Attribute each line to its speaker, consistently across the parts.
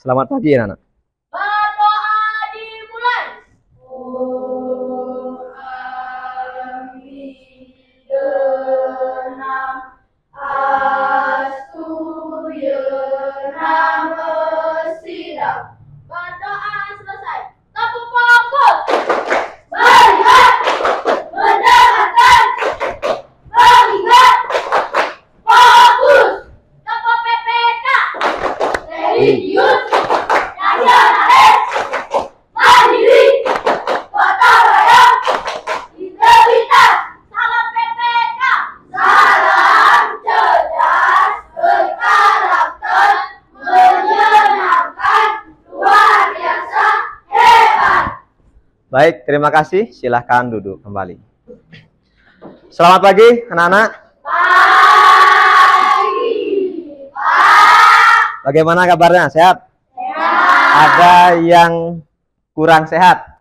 Speaker 1: Selamat pagi anak-anak.
Speaker 2: Berdoa dimulai. Denam astu yenam bersidang. Berdoa selesai. Tepuk fokus. Melihat, mendengarkan, mengingat, fokus. Tepuk PPK. Religius, nasionalis, mandiri, gotong royong, integritas. Salam PPK. Salam cerdas, berkarakter, menyenangkan, luar biasa, hebat.
Speaker 1: Baik, terima kasih. Silahkan duduk kembali. Selamat pagi anak-anak.
Speaker 2: Pagi, Pak.
Speaker 1: Bagaimana kabarnya? Sehat? Ada yang kurang sehat?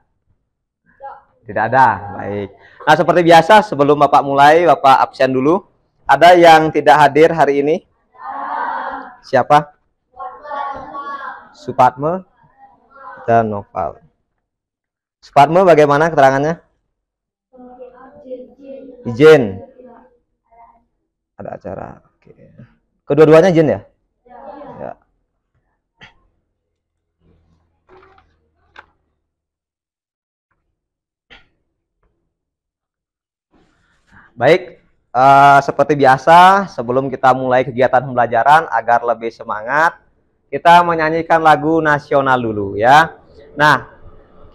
Speaker 1: Tidak ada. Baik. Nah, seperti biasa sebelum Bapak mulai, Bapak absen dulu. Ada yang tidak hadir hari ini? Siapa? Supatme dan Noval. Supatme bagaimana keterangannya? Izin. Ada acara. Oke. Kedua-duanya izin ya? Ya. Baik, seperti biasa sebelum kita mulai kegiatan pembelajaran agar lebih semangat, kita menyanyikan lagu nasional dulu ya. Nah,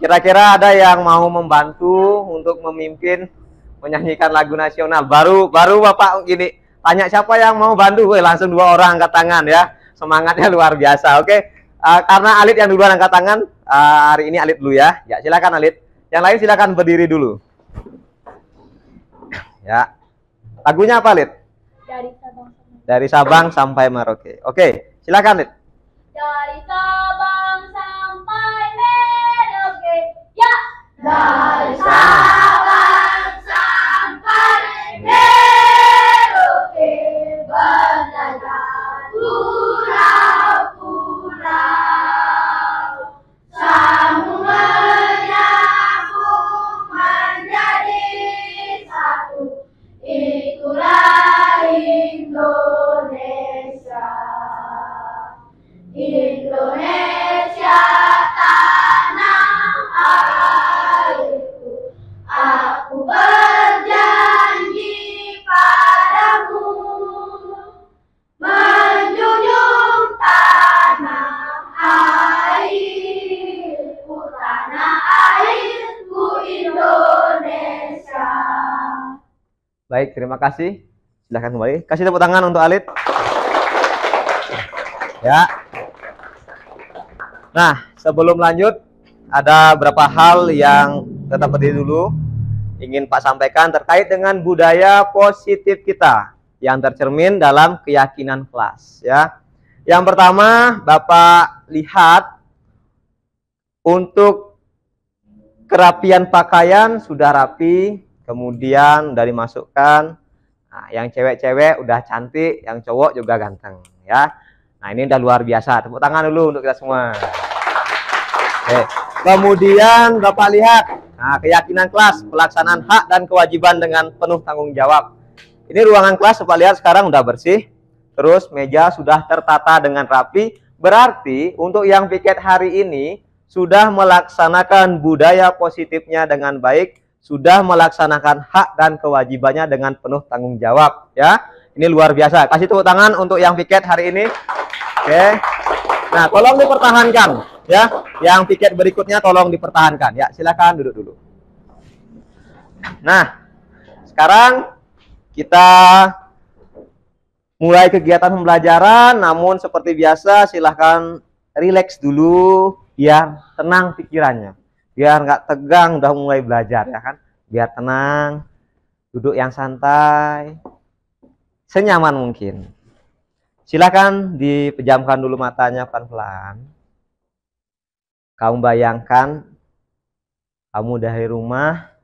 Speaker 1: kira-kira ada yang mau membantu untuk memimpin menyanyikan lagu nasional? Baru Bapak gini, tanya siapa yang mau bantu? Langsung 2 orang angkat tangan ya. Semangatnya luar biasa. Oke. Karena Alit yang duluan angkat tangan, hari ini Alit dulu ya. Ya, silakan Alit. Yang lain silakan berdiri dulu. Ya. Lagunya apa, Alit? Dari Sabang sampai Merauke. Oke, silakan, Alit.
Speaker 2: Dari Sabang sampai Merauke. Ya. Dari Sabang sampai Merauke. Berjalan pulau-pulau. Sambung menyambung menjadi satu. Itulah Indonesia. Indonesia tanah airku. Aku berjanji padamu menjunjung tanah airku, tanah airku Indonesia.
Speaker 1: Baik, terima kasih. Silahkan kembali. Kasih tepuk tangan untuk Alit. Ya. Nah, sebelum lanjut, ada beberapa hal yang tetap berdiri dulu ingin Pak sampaikan terkait dengan budaya positif kita yang tercermin dalam keyakinan kelas. Ya. Yang pertama, Bapak lihat untuk kerapian pakaian sudah rapi. Kemudian udah dimasukkan. Nah, yang cewek-cewek udah cantik, yang cowok juga ganteng ya. Nah, ini udah luar biasa. Tepuk tangan dulu untuk kita semua. Oke. Kemudian Bapak lihat, nah, keyakinan kelas, pelaksanaan hak dan kewajiban dengan penuh tanggung jawab. Ini ruangan kelas Bapak lihat sekarang udah bersih. Terus meja sudah tertata dengan rapi. Berarti untuk yang piket hari ini sudah melaksanakan budaya positifnya dengan baik. Sudah melaksanakan hak dan kewajibannya dengan penuh tanggung jawab ya. Ini luar biasa. Kasih tepuk tangan untuk yang piket hari ini. Oke. Nah, tolong dipertahankan ya. Yang piket berikutnya tolong dipertahankan ya. Silakan duduk dulu. Nah, sekarang kita mulai kegiatan pembelajaran, namun seperti biasa silahkan rileks dulu biar tenang pikirannya. Biar nggak tegang udah mulai belajar ya kan. Biar tenang, duduk yang santai, senyaman mungkin. Silakan dipejamkan dulu matanya pelan-pelan. Kamu bayangkan kamu dari rumah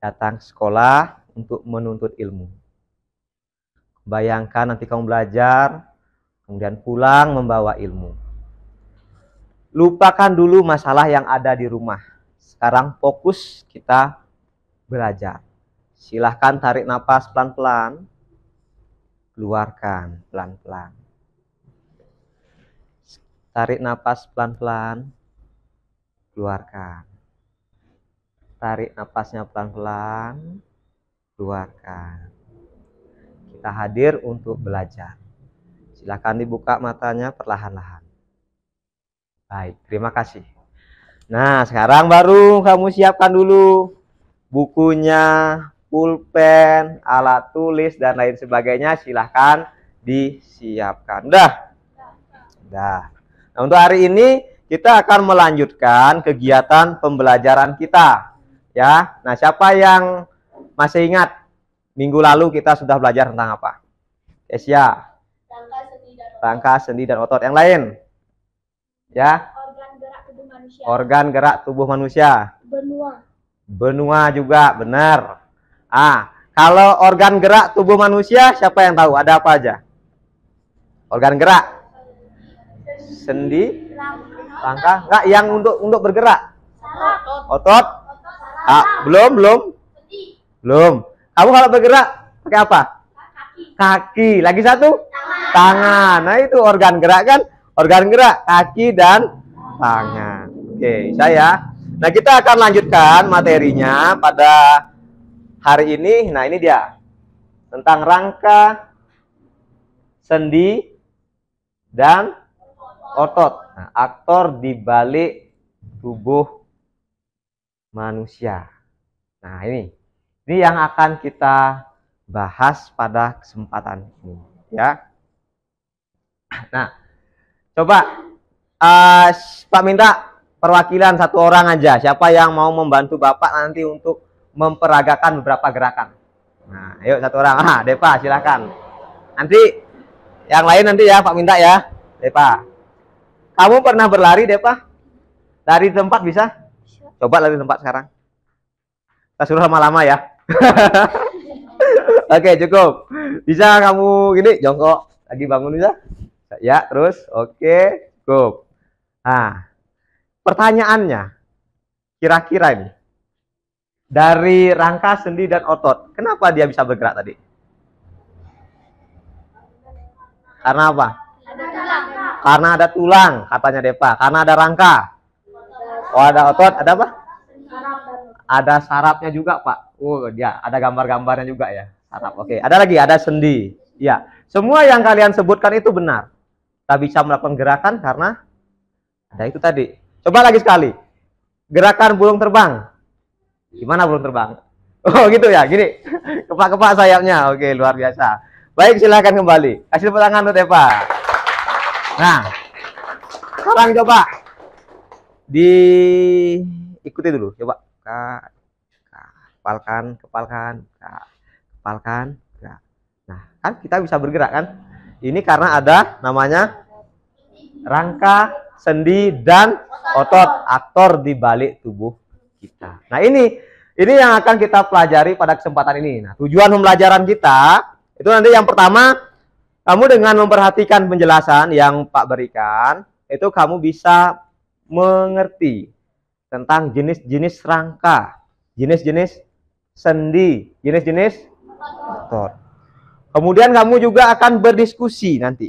Speaker 1: datang ke sekolah untuk menuntut ilmu. Bayangkan nanti kamu belajar, kemudian pulang membawa ilmu. lupakan dulu masalah yang ada di rumah. Sekarang fokus kita belajar. Silahkan tarik napas pelan-pelan. Keluarkan pelan-pelan. Tarik napas pelan-pelan. Keluarkan. Tarik napasnya pelan-pelan. Keluarkan. Kita hadir untuk belajar. Silakan dibuka matanya perlahan-lahan. Baik, terima kasih. Nah, sekarang baru kamu siapkan dulu bukunya, pulpen, alat tulis, dan lain sebagainya. Silahkan disiapkan. Udah? Udah. Nah, untuk hari ini kita akan melanjutkan kegiatan pembelajaran kita. Ya, nah siapa yang masih ingat minggu lalu kita sudah belajar tentang apa? Esya. Rangka, sendi, dan otot. Yang lain? Ya.
Speaker 2: Organ gerak tubuh manusia.
Speaker 1: Organ gerak tubuh manusia.
Speaker 2: Benua.
Speaker 1: Benua juga, benar. Kalau organ gerak tubuh manusia, siapa yang tahu? Ada apa aja? Organ gerak? Sendi? Rangka? Enggak, yang untuk bergerak? Otot? Belum. Kamu kalau bergerak pakai apa? Kaki. Lagi satu? Tangan. Nah, itu organ gerak kan? Organ gerak kaki dan tangan. Oke, saya. Nah, kita akan lanjutkan materinya pada hari ini. Nah, ini dia. Tentang rangka, sendi, dan otot. Nah, aktor di balik tubuh manusia. Nah, ini yang akan kita bahas pada kesempatan ini, ya. Nah, coba Pak minta perwakilan satu orang aja. Siapa yang mau membantu Bapak nanti untuk memperagakan beberapa gerakan? Nah, ayo satu orang. Depa, silakan. Nanti yang lain nanti ya Pak minta ya. Depa. Kamu pernah berlari, Depa? Dari tempat bisa? Coba lari tempat sekarang. Kita suruh lama-lama ya. Oke, cukup. Bisa kamu gini, jongkok. Lagi bangun bisa? Ya, terus. Oke, cukup. Nah, pertanyaannya, kira-kira ini, dari rangka, sendi, dan otot, kenapa dia bisa bergerak tadi? Karena apa? Karena ada tulang, katanya Depa. Karena ada rangka. Oh, ada otot, ada apa? Ada sarafnya juga, Pak. Dia ada gambar-gambarnya juga ya. Saraf. Oke, ada lagi, ada sendi. Ya, semua yang kalian sebutkan itu benar. Kita bisa melakukan gerakan karena ada itu tadi. Coba lagi sekali. Gerakan burung terbang. Gimana burung terbang? Oh, gitu ya, gini. Kepak-kepak sayapnya. Oke, luar biasa. Baik, silakan kembali. Kasih tepuk tangan untuk Eva. Nah, sekarang coba diikuti dulu. Coba. Kepalkan. Nah, kan kita bisa bergerak kan? Ini karena ada namanya rangka, sendi, dan otot, aktor di balik tubuh kita. Nah, ini yang akan kita pelajari pada kesempatan ini. Nah, tujuan pembelajaran kita itu nanti yang pertama, kamu dengan memperhatikan penjelasan yang Pak berikan, itu kamu bisa mengerti tentang jenis-jenis rangka, jenis-jenis sendi, jenis-jenis otot. Kemudian kamu juga akan berdiskusi nanti.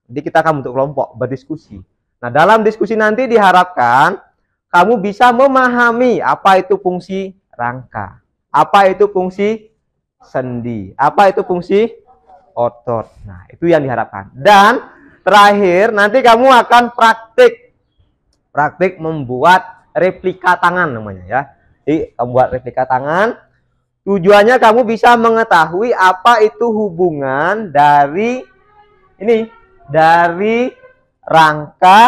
Speaker 1: Jadi kita akan bentuk kelompok, berdiskusi. Nah, dalam diskusi nanti diharapkan kamu bisa memahami apa itu fungsi rangka, apa itu fungsi sendi, apa itu fungsi otot. Nah, itu yang diharapkan. Dan terakhir nanti kamu akan praktik membuat replika tangan namanya ya. Jadi kamu buat replika tangan. Tujuannya kamu bisa mengetahui apa itu hubungan dari rangka,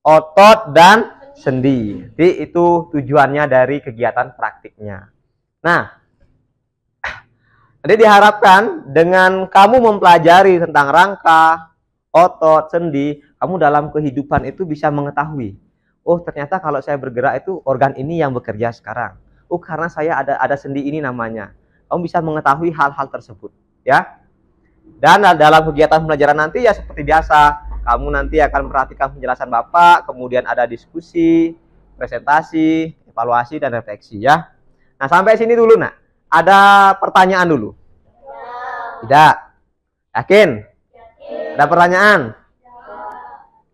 Speaker 1: otot, dan sendi. Jadi itu tujuannya dari kegiatan praktiknya. Nah, jadi diharapkan dengan kamu mempelajari tentang rangka, otot, sendi, kamu dalam kehidupan itu bisa mengetahui, oh ternyata kalau saya bergerak itu organ ini yang bekerja sekarang. Oh, karena saya ada sendi ini namanya. Kamu bisa mengetahui hal-hal tersebut, ya. Dan dalam kegiatan pembelajaran nanti ya seperti biasa, Kamu nanti akan perhatikan penjelasan Bapak, kemudian ada diskusi, presentasi, evaluasi, dan refleksi ya. Nah, sampai sini dulu, Nak. Ada pertanyaan dulu? Tidak? Yakin? Ada pertanyaan?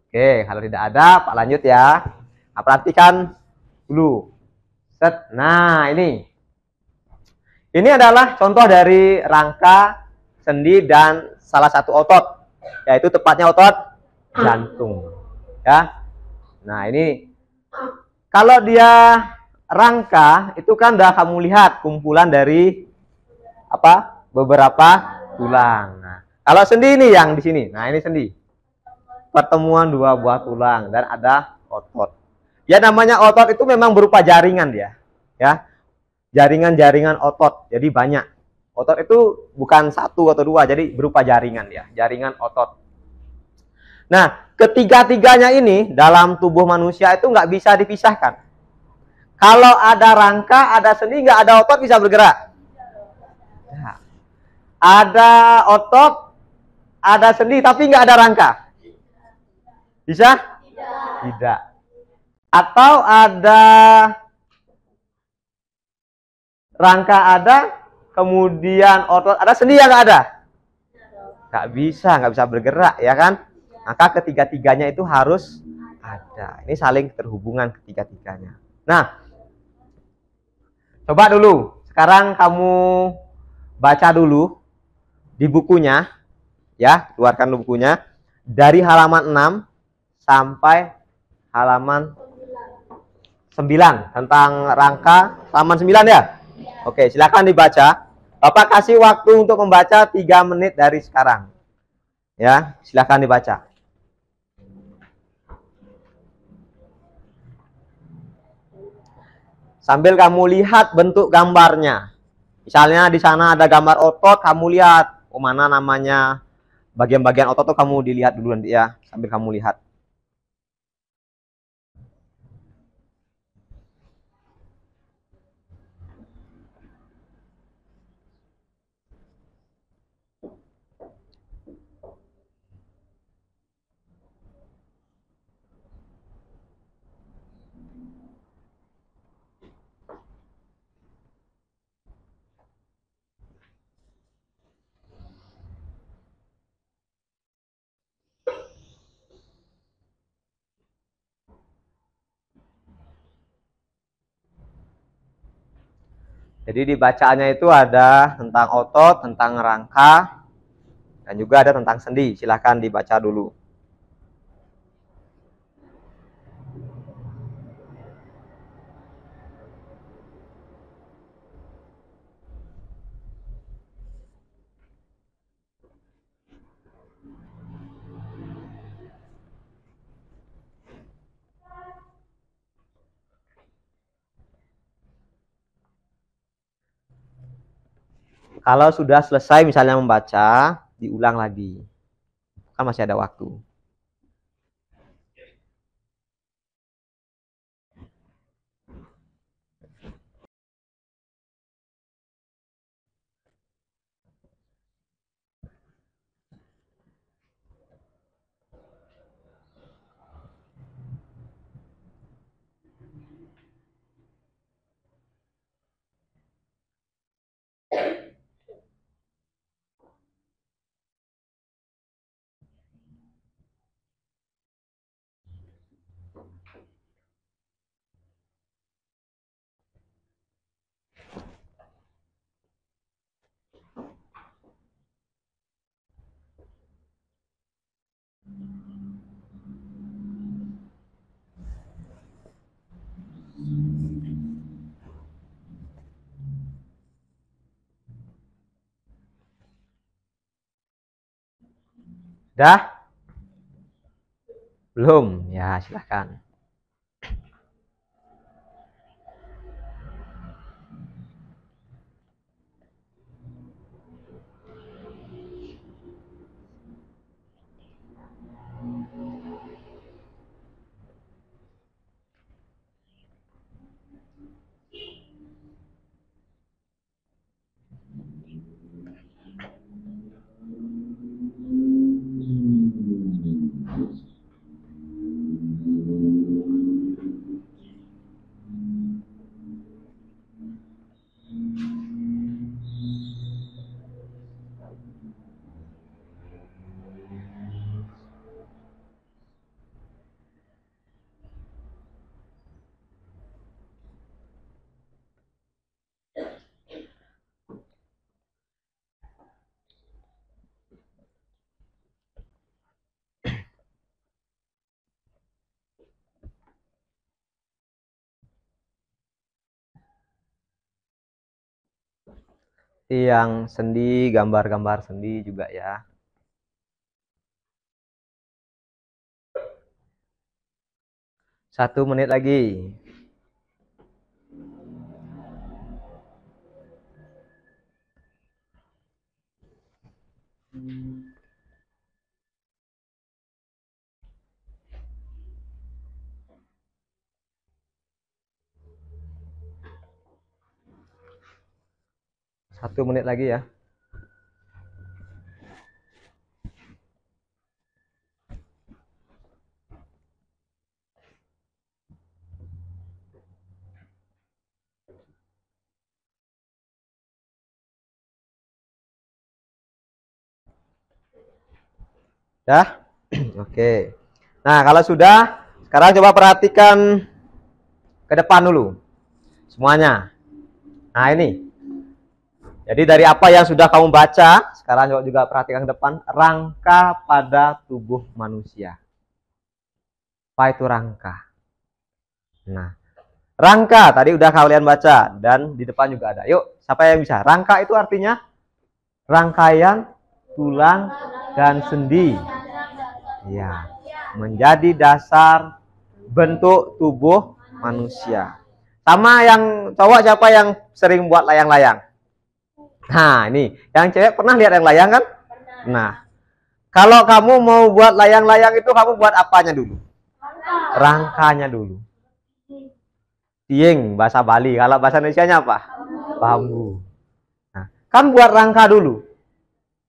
Speaker 1: Oke, kalau tidak ada, Pak lanjut ya. Nah, perhatikan dulu. Set. Nah, ini. Ini adalah contoh dari rangka, sendi, dan salah satu otot, yaitu tepatnya otot jantung. Ya. Nah, ini kalau dia rangka, itu kan udah kamu lihat kumpulan dari apa? Beberapa tulang. Nah, kalau sendi ini yang di sini. Nah, ini sendi. Pertemuan dua buah tulang dan ada otot. Ya, namanya otot itu memang berupa jaringan dia. Ya. Jaringan-jaringan otot. Jadi banyak. Otot itu bukan satu atau dua, jadi berupa jaringan ya, jaringan otot. Nah, ketiga-tiganya ini dalam tubuh manusia itu nggak bisa dipisahkan. Kalau ada rangka, ada sendi, nggak ada otot bisa bergerak. Nah, ada otot, ada sendi, tapi nggak ada rangka. Bisa? Tidak. Atau ada rangka ada, kemudian otot ada, sendi yang nggak ada. Nggak bisa bergerak ya kan. Maka ketiga-tiganya itu harus ada. Ini saling terhubungan ketiga-tiganya. Nah, coba dulu. Sekarang kamu baca dulu di bukunya. Ya, keluarkan dulu bukunya. Dari halaman 6 sampai halaman 9. Tentang rangka, halaman 9 ya. Oke, silakan dibaca. Bapak kasih waktu untuk membaca 3 menit dari sekarang. Ya, silakan dibaca. Sambil kamu lihat bentuk gambarnya. Misalnya di sana ada gambar otot, kamu lihat mana namanya bagian-bagian otot tuh kamu dilihat dulu nanti ya, sambil kamu lihat. Jadi di bacaannya itu ada tentang otot, tentang rangka, dan juga ada tentang sendi. Silahkan dibaca dulu. Kalau sudah selesai misalnya membaca, diulang lagi. Kan masih ada waktu. Dah? Belum? Ya, silahkan. yang sendi, gambar-gambar sendi juga ya. Satu menit lagi. Satu menit lagi ya. Ya, oke. Nah, kalau sudah, sekarang coba perhatikan ke depan dulu, semuanya. Nah, ini. Jadi dari apa yang sudah kamu baca, sekarang coba juga perhatikan ke depan, rangka pada tubuh manusia. Apa itu rangka? Nah, rangka tadi udah kalian baca, dan di depan juga ada. Yuk, siapa yang bisa? Rangka itu artinya rangkaian tulang dan sendi. Ya, menjadi dasar bentuk tubuh manusia. Sama yang cowok, siapa yang sering buat layang-layang? Nah, ini yang cewek pernah lihat yang layang kan? Nah, kalau kamu mau buat layang-layang itu kamu buat apanya dulu? Rangkanya dulu. Tieng bahasa Bali, kalau bahasa Indonesianya apa? Bambu. Nah, kan buat rangka dulu.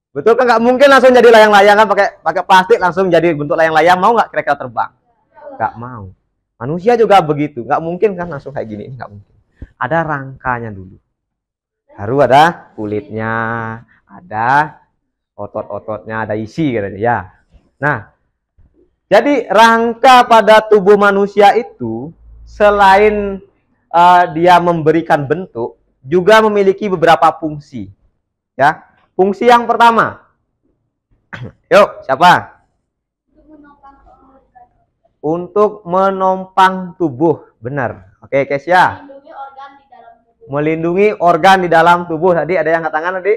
Speaker 1: Betul kan, nggak mungkin langsung jadi layang-layang kan, pakai plastik langsung jadi bentuk layang-layang. Mau nggak kira-kira terbang? Nggak mau. Manusia juga begitu, nggak mungkin kan langsung kayak gini, nggak mungkin. Ada rangkanya dulu. Baru ada kulitnya, ada otot-ototnya, ada isi katanya ya. Nah, jadi rangka pada tubuh manusia itu selain dia memberikan bentuk, juga memiliki beberapa fungsi. Ya, fungsi yang pertama, yuk siapa? Untuk menopang tubuh, benar. Oke, Kesia. Melindungi organ di dalam tubuh. Tadi ada yang angkat tangan tadi?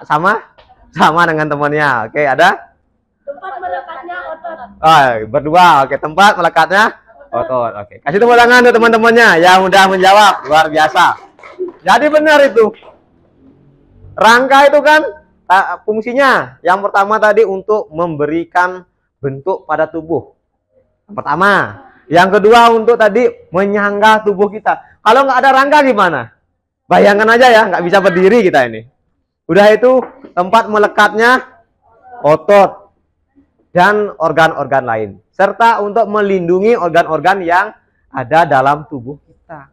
Speaker 1: Sama dengan temannya. Oke, ada?
Speaker 2: Tempat melekatnya otot.
Speaker 1: Oh, berdua. Oke, tempat melekatnya otot. Oke, kasih tepuk tangan tuh teman-temannya yang udah menjawab. Luar biasa. Jadi benar itu. Rangka itu kan fungsinya yang pertama tadi untuk memberikan bentuk pada tubuh. Yang pertama. Yang kedua untuk tadi menyangga tubuh kita. Kalau nggak ada rangka gimana? Bayangkan aja ya, nggak bisa berdiri kita ini. Udah itu tempat melekatnya otot dan organ-organ lain. Serta untuk melindungi organ-organ yang ada dalam tubuh kita.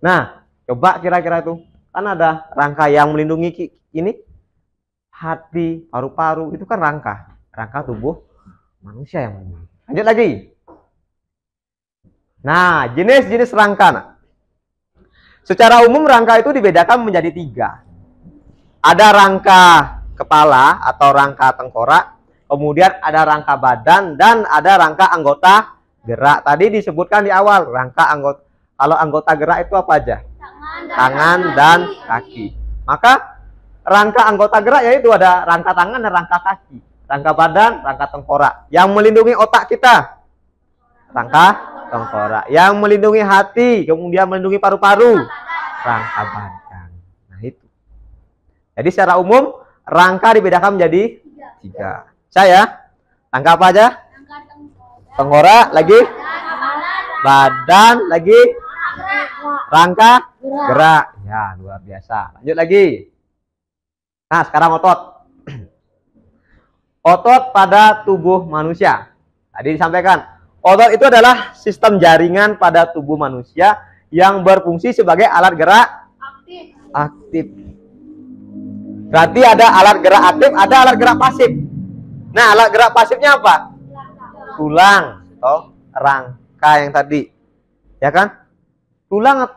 Speaker 1: Nah, coba kira-kira itu. Kan ada rangka yang melindungi ini. Hati, paru-paru, itu kan rangka. Rangka tubuh manusia yang melindungi. Lanjut lagi. Nah, jenis-jenis rangka. Nah, secara umum rangka itu dibedakan menjadi 3. Ada rangka kepala atau rangka tengkorak, kemudian ada rangka badan, dan ada rangka anggota gerak. Tadi disebutkan di awal, rangka anggota. Kalau anggota gerak itu apa aja? Tangan dan kaki. Maka rangka anggota gerak yaitu ada rangka tangan dan rangka kaki. Rangka badan, rangka tengkorak. Yang melindungi otak kita, rangka tengkorak. Yang melindungi hati, kemudian melindungi paru-paru, rangka badan. Nah itu. Jadi secara umum rangka dibedakan menjadi 3. Saya rangka apa aja? Tengkorak, lagi badan, lagi rangka gerak. Ya, luar biasa. Lanjut lagi. Nah, sekarang otot. Otot pada tubuh manusia. Tadi disampaikan, otot itu adalah sistem jaringan pada tubuh manusia yang berfungsi sebagai alat gerak aktif. Berarti ada alat gerak aktif, ada alat gerak pasif. Nah, alat gerak pasifnya apa? Tulang atau rangka yang tadi. Ya kan? Tulang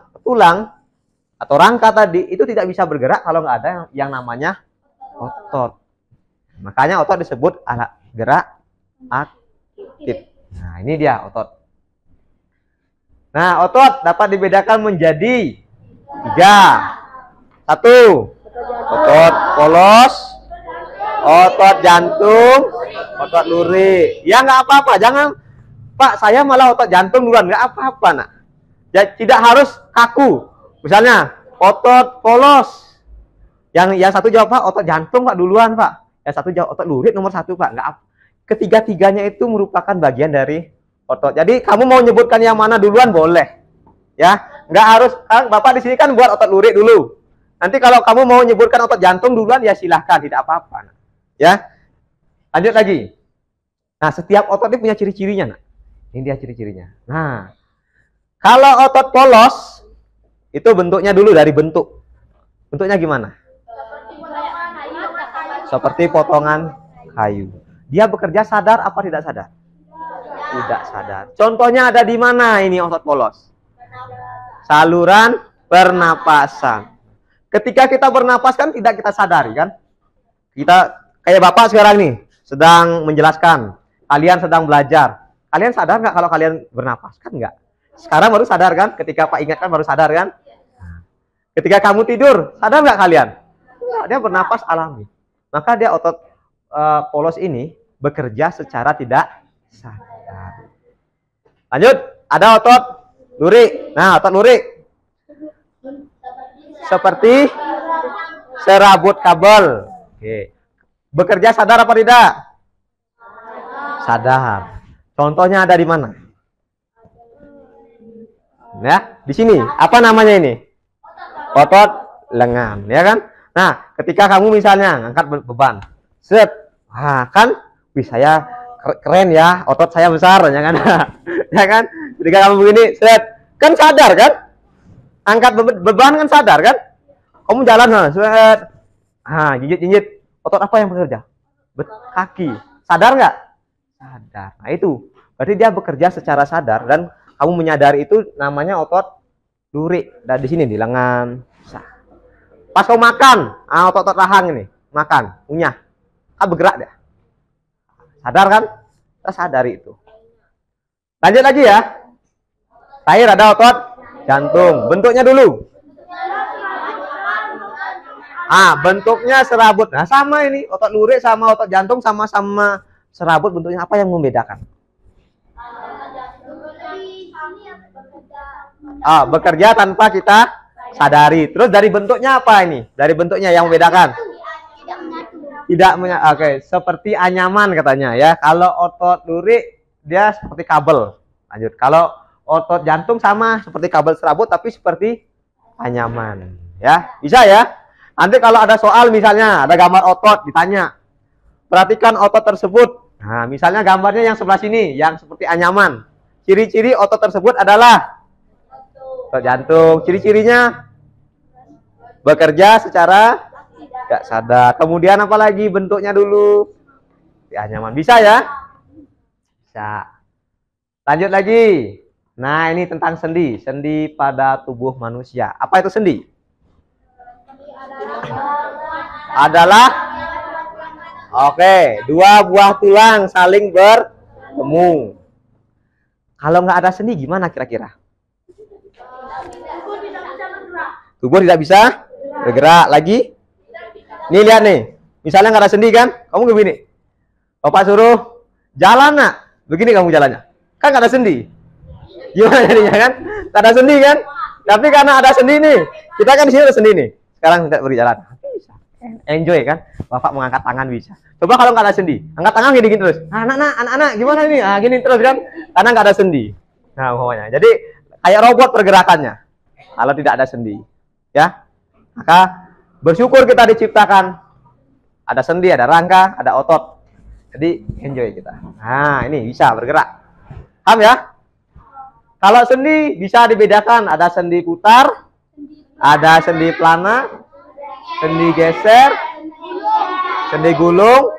Speaker 1: atau rangka tadi itu tidak bisa bergerak kalau nggak ada yang namanya otot. Makanya otot disebut alat gerak aktif. Nah, ini dia otot. Nah, otot dapat dibedakan menjadi 3. 1. otot polos, otot jantung, otot lurik. Ya nggak apa-apa, jangan Pak, saya malah otot jantung duluan, nggak apa-apa nak. Ya, tidak harus kaku. Misalnya otot polos, yang satu jawab Pak otot jantung Pak duluan Pak, yang satu jawab otot lurik nomor 1 Pak. Nggak, ketiga-tiganya itu merupakan bagian dari otot. Jadi kamu mau nyebutkan yang mana duluan boleh, ya. Nggak harus. Bapak di sini kan buat otot lurik dulu. Nanti kalau kamu mau nyebutkan otot jantung duluan ya silahkan, tidak apa-apa, ya. Lanjut lagi. Nah, setiap otot ini punya ciri-cirinya, nak. Ini dia ciri-cirinya. Nah, kalau otot polos itu bentuknya dulu dari bentuk. Bentuknya gimana? Seperti potongan kayu. Dia bekerja sadar apa tidak sadar? Tidak sadar. Contohnya ada di mana ini otot polos? Saluran pernapasan. Ketika kita bernapas kan tidak kita sadari kan? Kita kayak Bapak sekarang nih sedang menjelaskan. Kalian sedang belajar. Kalian sadar nggak kalau kalian bernapas? Kan nggak. Sekarang baru sadar kan? Ketika Pak ingatkan baru sadar kan? Ketika kamu tidur, sadar nggak kalian? Nggak, dia bernapas alami. Maka dia otot polos ini bekerja secara tidak sadar. Lanjut, ada otot lurik. Nah, otot lurik seperti serabut kabel. Oke. Bekerja sadar apa tidak? Sadar. Contohnya ada di mana? Ya, di sini. Apa namanya ini? Otot lengan, ya kan? Nah, ketika kamu misalnya ngangkat beban, set, kan, wih saya keren ya, otot saya besar, ya kan? Ya kan? Ketika kamu begini, set, kan sadar kan? Angkat beban kan sadar kan? Kamu jalan, set, jinjit, otot apa yang bekerja? Kaki, sadar nggak? Sadar. Nah itu, berarti dia bekerja secara sadar dan kamu menyadari itu namanya otot lurik. Dan di sini di lengan. Pas kau makan, otot-otot rahang ini makan, punya, bergerak deh. Sadar kan? Kita sadari itu. Lanjut lagi ya. Terakhir ada otot jantung. Bentuknya dulu. Bentuknya serabut. Nah sama ini otot lurik sama otot jantung sama-sama serabut. Bentuknya apa yang membedakan? Bekerja tanpa kita sadari. Terus dari bentuknya apa ini? Dari bentuknya yang membedakan? Tidak menyatu. Oke, seperti anyaman katanya ya. Kalau otot lurik dia seperti kabel. Lanjut. Kalau otot jantung sama seperti kabel serabut tapi seperti anyaman. Ya, bisa ya. Nanti kalau ada soal misalnya ada gambar otot ditanya. Perhatikan otot tersebut. Nah, misalnya gambarnya yang sebelah sini yang seperti anyaman. Ciri-ciri otot tersebut adalah otot jantung. Ciri-cirinya bekerja secara tidak sadar. Kemudian apalagi bentuknya dulu? Anyaman. Bisa ya? Bisa. Lanjut lagi. Nah, ini tentang sendi. Sendi pada tubuh manusia. Apa itu sendi? Adalah dua buah tulang saling bertemu. Kalau nggak ada sendi gimana kira-kira? Tubuh tidak bisa bergerak lagi. Nih lihat nih. Misalnya nggak ada sendi kan? Kamu begini. Bapak suruh jalan nak. Begini kamu jalannya. Kan nggak ada sendi. Gimana jadinya kan? Nggak ada sendi kan? Tapi karena ada sendi nih. Kita kan di sini ada sendi nih. Sekarang tidak berjalan. Bisa. Enjoy kan? Bapak mengangkat tangan bisa. Coba kalau nggak ada sendi. Angkat tangan gini terus. Anak-anak gimana ini? Gini terus kan? Karena nggak ada sendi. Nah, pokoknya. Jadi kayak robot pergerakannya. Kalau tidak ada sendi. Ya. Maka bersyukur kita diciptakan. Ada sendi, ada rangka, ada otot. Jadi enjoy kita. Nah, ini bisa bergerak. Paham ya? Kalau sendi bisa dibedakan. Ada sendi putar, ada sendi plana, sendi geser, sendi gulung,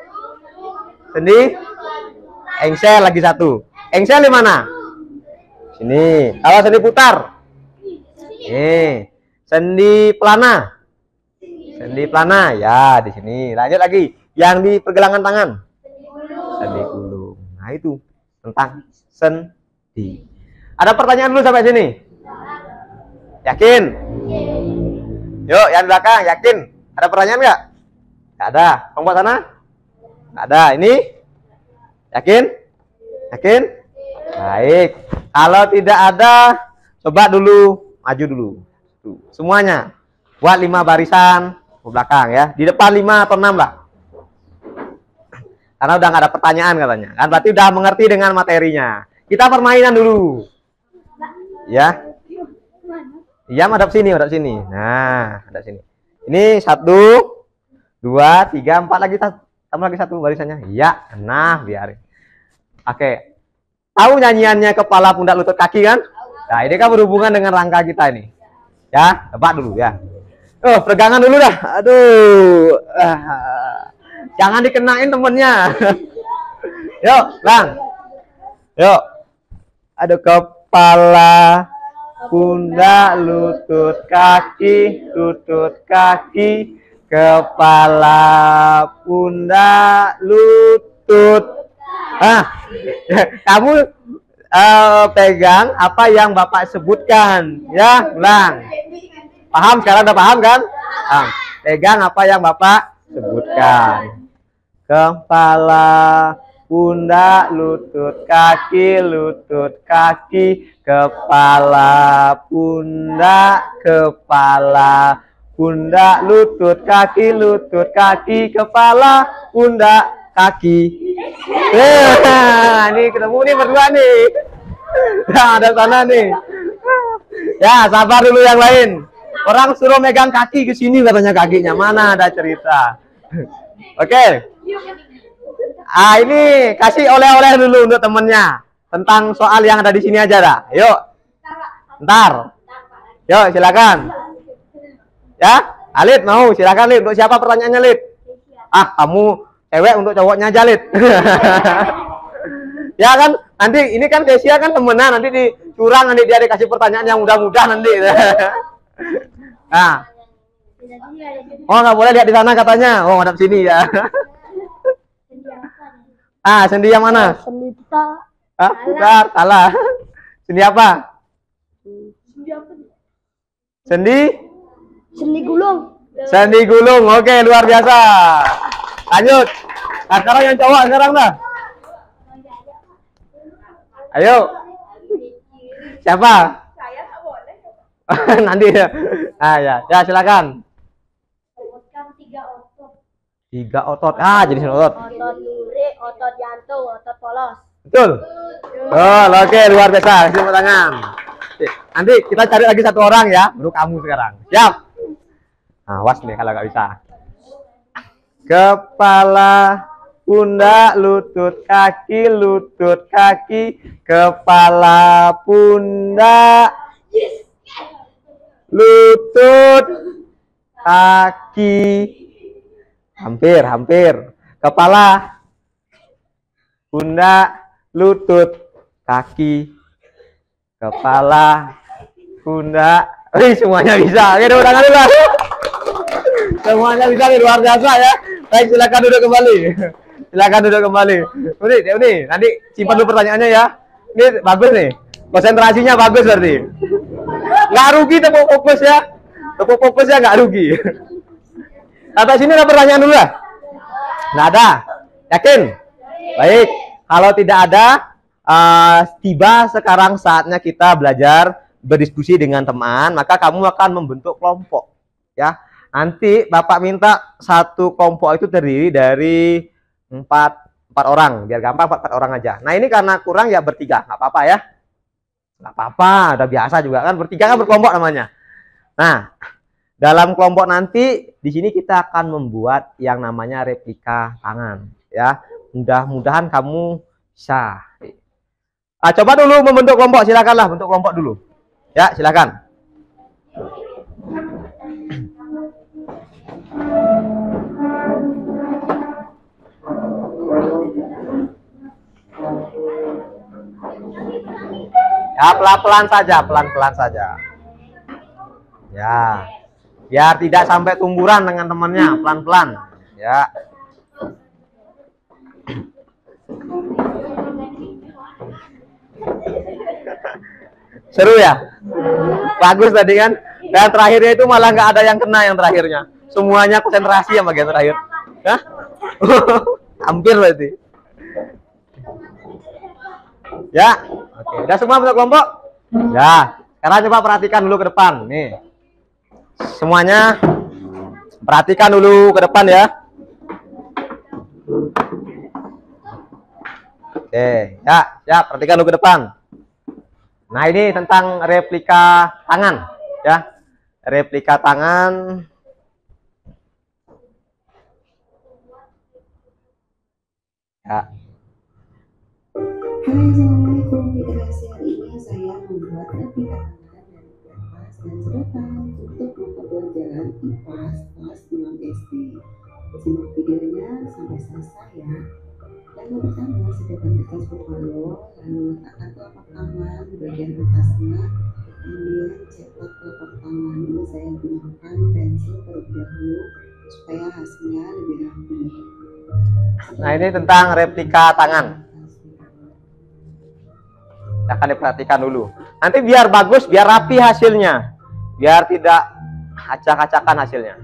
Speaker 1: sendi engsel lagi satu. Engsel di mana? Sini. Kalau sendi putar, nih. Sendi plana, sendi plana ya di sini. Lanjut lagi. Yang di pergelangan tangan, sendi gulung. Nah itu tentang sendi. Ada pertanyaan dulu sampai sini? Yakin? Yuk, yang belakang yakin? Ada pertanyaan nggak? Nggak ada. Kelompok sana? Nggak ada. Ini? Yakin? Yakin? Baik. Kalau tidak ada, coba dulu maju dulu. Tuh, semuanya. Buat 5 barisan ke belakang ya. Di depan 5 atau 6 lah. Karena udah nggak ada pertanyaan katanya. Kan berarti udah mengerti dengan materinya. Kita permainan dulu. Ya. Iya, madhab sini, madhab sini. Nah, hadap sini. Ini 1, 2, 3, 4 lagi, tambah lagi 1 barisannya. Iya, nah biarin. Oke. Tahu nyanyiannya kepala, pundak, lutut, kaki kan? Nah, ini kan berhubungan dengan rangka kita ini. Ya, tebak dulu ya. Oh, pegangan dulu dah. Aduh. Jangan dikenain temennya. Yuk, Bang. Yuk. Aduh, kepala, pundak, lutut, kaki, kepala, pundak, lutut. Kamu pegang apa yang Bapak sebutkan, ya, ulang. Paham sekarang? Udah paham kan? Pegang apa yang Bapak sebutkan. Kepala, pundak, lutut, kaki, kepala, pundak, lutut, kaki, kepala, pundak, kaki. Ini ketemu nih berdua nih. Nah, ada sana nih. Ya, sabar dulu yang lain. Orang suruh megang kaki ke sini katanya kakinya. Mana ada cerita. Oke. Ini kasih oleh-oleh dulu untuk temennya. Tentang soal yang ada di sini aja dah. Yuk. Ntar. Yuk, silakan. Ya, Alit mau, silakan Lid. Untuk siapa pertanyaannya, Lid? Kamu cewek, untuk cowoknya aja, Lid. Ya kan, nanti ini kan Kesia kan temenan, nanti dicurang, nanti dia dikasih pertanyaan yang mudah-mudah nanti. Nah. Oh, nggak boleh lihat di sana katanya. Oh, ngadap sini ya. Sendi yang mana?
Speaker 2: Sendi peta.
Speaker 1: Bentar, salah. Sendi apa?
Speaker 2: Sendi gulung.
Speaker 1: Sendi gulung. Oke, luar biasa. Lanjut. Nah, sekarang yang cowok sekarang dah. Ayo. Siapa?
Speaker 2: Saya tak boleh.
Speaker 1: Nanti ya. Ya silakan.
Speaker 2: Sebutkan 3 otot.
Speaker 1: 3 otot. Jenis otot.
Speaker 2: Otot lurik, otot jantung, otot polos.
Speaker 1: Betul. Oke, luar biasa. Kasih tepuk tangan. Nanti kita cari lagi 1 orang ya, baru kamu sekarang. Siap. Awas nih kalau nggak bisa. Kepala, pundak, lutut, kaki, kepala, pundak, lutut, kaki. Hampir. Kepala, pundak, lutut, kaki, kepala, pundak. Semuanya bisa. Oke, tepuk tangan dulu. Semuanya bisa, luar biasa ya. Baik, silakan duduk kembali. Ini nanti simpan dulu pertanyaannya ya. Ini bagus nih. Konsentrasinya bagus berarti. Nggak rugi tepuk fokus ya. Tepuk fokusnya nggak rugi. Sampai sini ada pertanyaan dulu ya? Nggak ada. Yakin? Baik. Kalau tidak ada, tiba sekarang saatnya kita belajar berdiskusi dengan teman. Maka kamu akan membentuk kelompok. Ya. Nanti Bapak minta 1 kelompok itu terdiri dari 4 orang, biar gampang 4 orang aja. Nah, ini karena kurang ya bertiga, nggak apa-apa ya. Nggak apa-apa, udah biasa juga kan, bertiga kan berkelompok namanya. Nah, dalam kelompok nanti di sini kita akan membuat yang namanya replika tangan ya. Mudah-mudahan kamu bisa. Coba dulu membentuk kelompok, silakanlah bentuk kelompok dulu. Ya, silakan. Ya, pelan-pelan saja. Ya. Biar tidak sampai tumburan dengan temannya, pelan-pelan. Ya. Seru ya? Bagus tadi kan? Dan terakhirnya itu malah nggak ada yang kena yang terakhirnya. semuanya konsentrasi yang bagian terakhir. Hah? Hampir berarti. Ya, oke. Udah semua bentuk kelompok? Ya. Sekarang coba perhatikan dulu ke depan. Nih. Semuanya perhatikan dulu ke depan ya. Oke, ya, ya, perhatikan dulu ke depan. Nah, ini tentang replika tangan, ya. Replika tangan. Ya.
Speaker 3: Hai, Assalamualaikum. Di kreasi hari ini saya membuat replika tangan dari kertas dan sedotan untuk mata pelajaran IPAS kelas 6 SD. Simak videonya sampai selesai ya. Yang pertama, sediakan kertas berbalok, lalu letakkan telapak tangan di bagian atasnya, kemudian cetak telapak tangan. Ini saya gunakan pensil terlebih dahulu supaya hasilnya lebih rapi.
Speaker 1: Nah, ini tentang replika tangan. Akan diperhatikan dulu. Nanti biar bagus, biar rapi hasilnya, biar tidak acak-acakan hasilnya.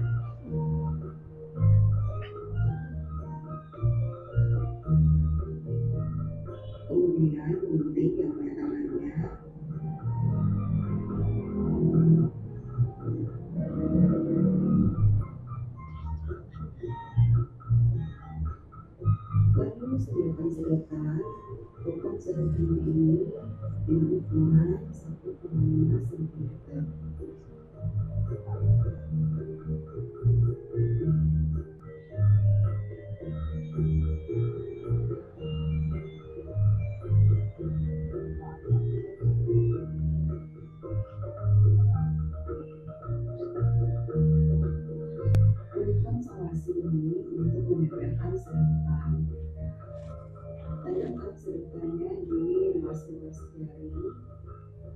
Speaker 3: Kemudian gunting yang banyak tangannya. Lalu sediakan sedotan. Tutup sedotan ini dengan ukuran 1,5 cm. Gunakan solasi ini untuk menempelkan sedotan. Tanamkan sedotannya di ruas-ruas jari.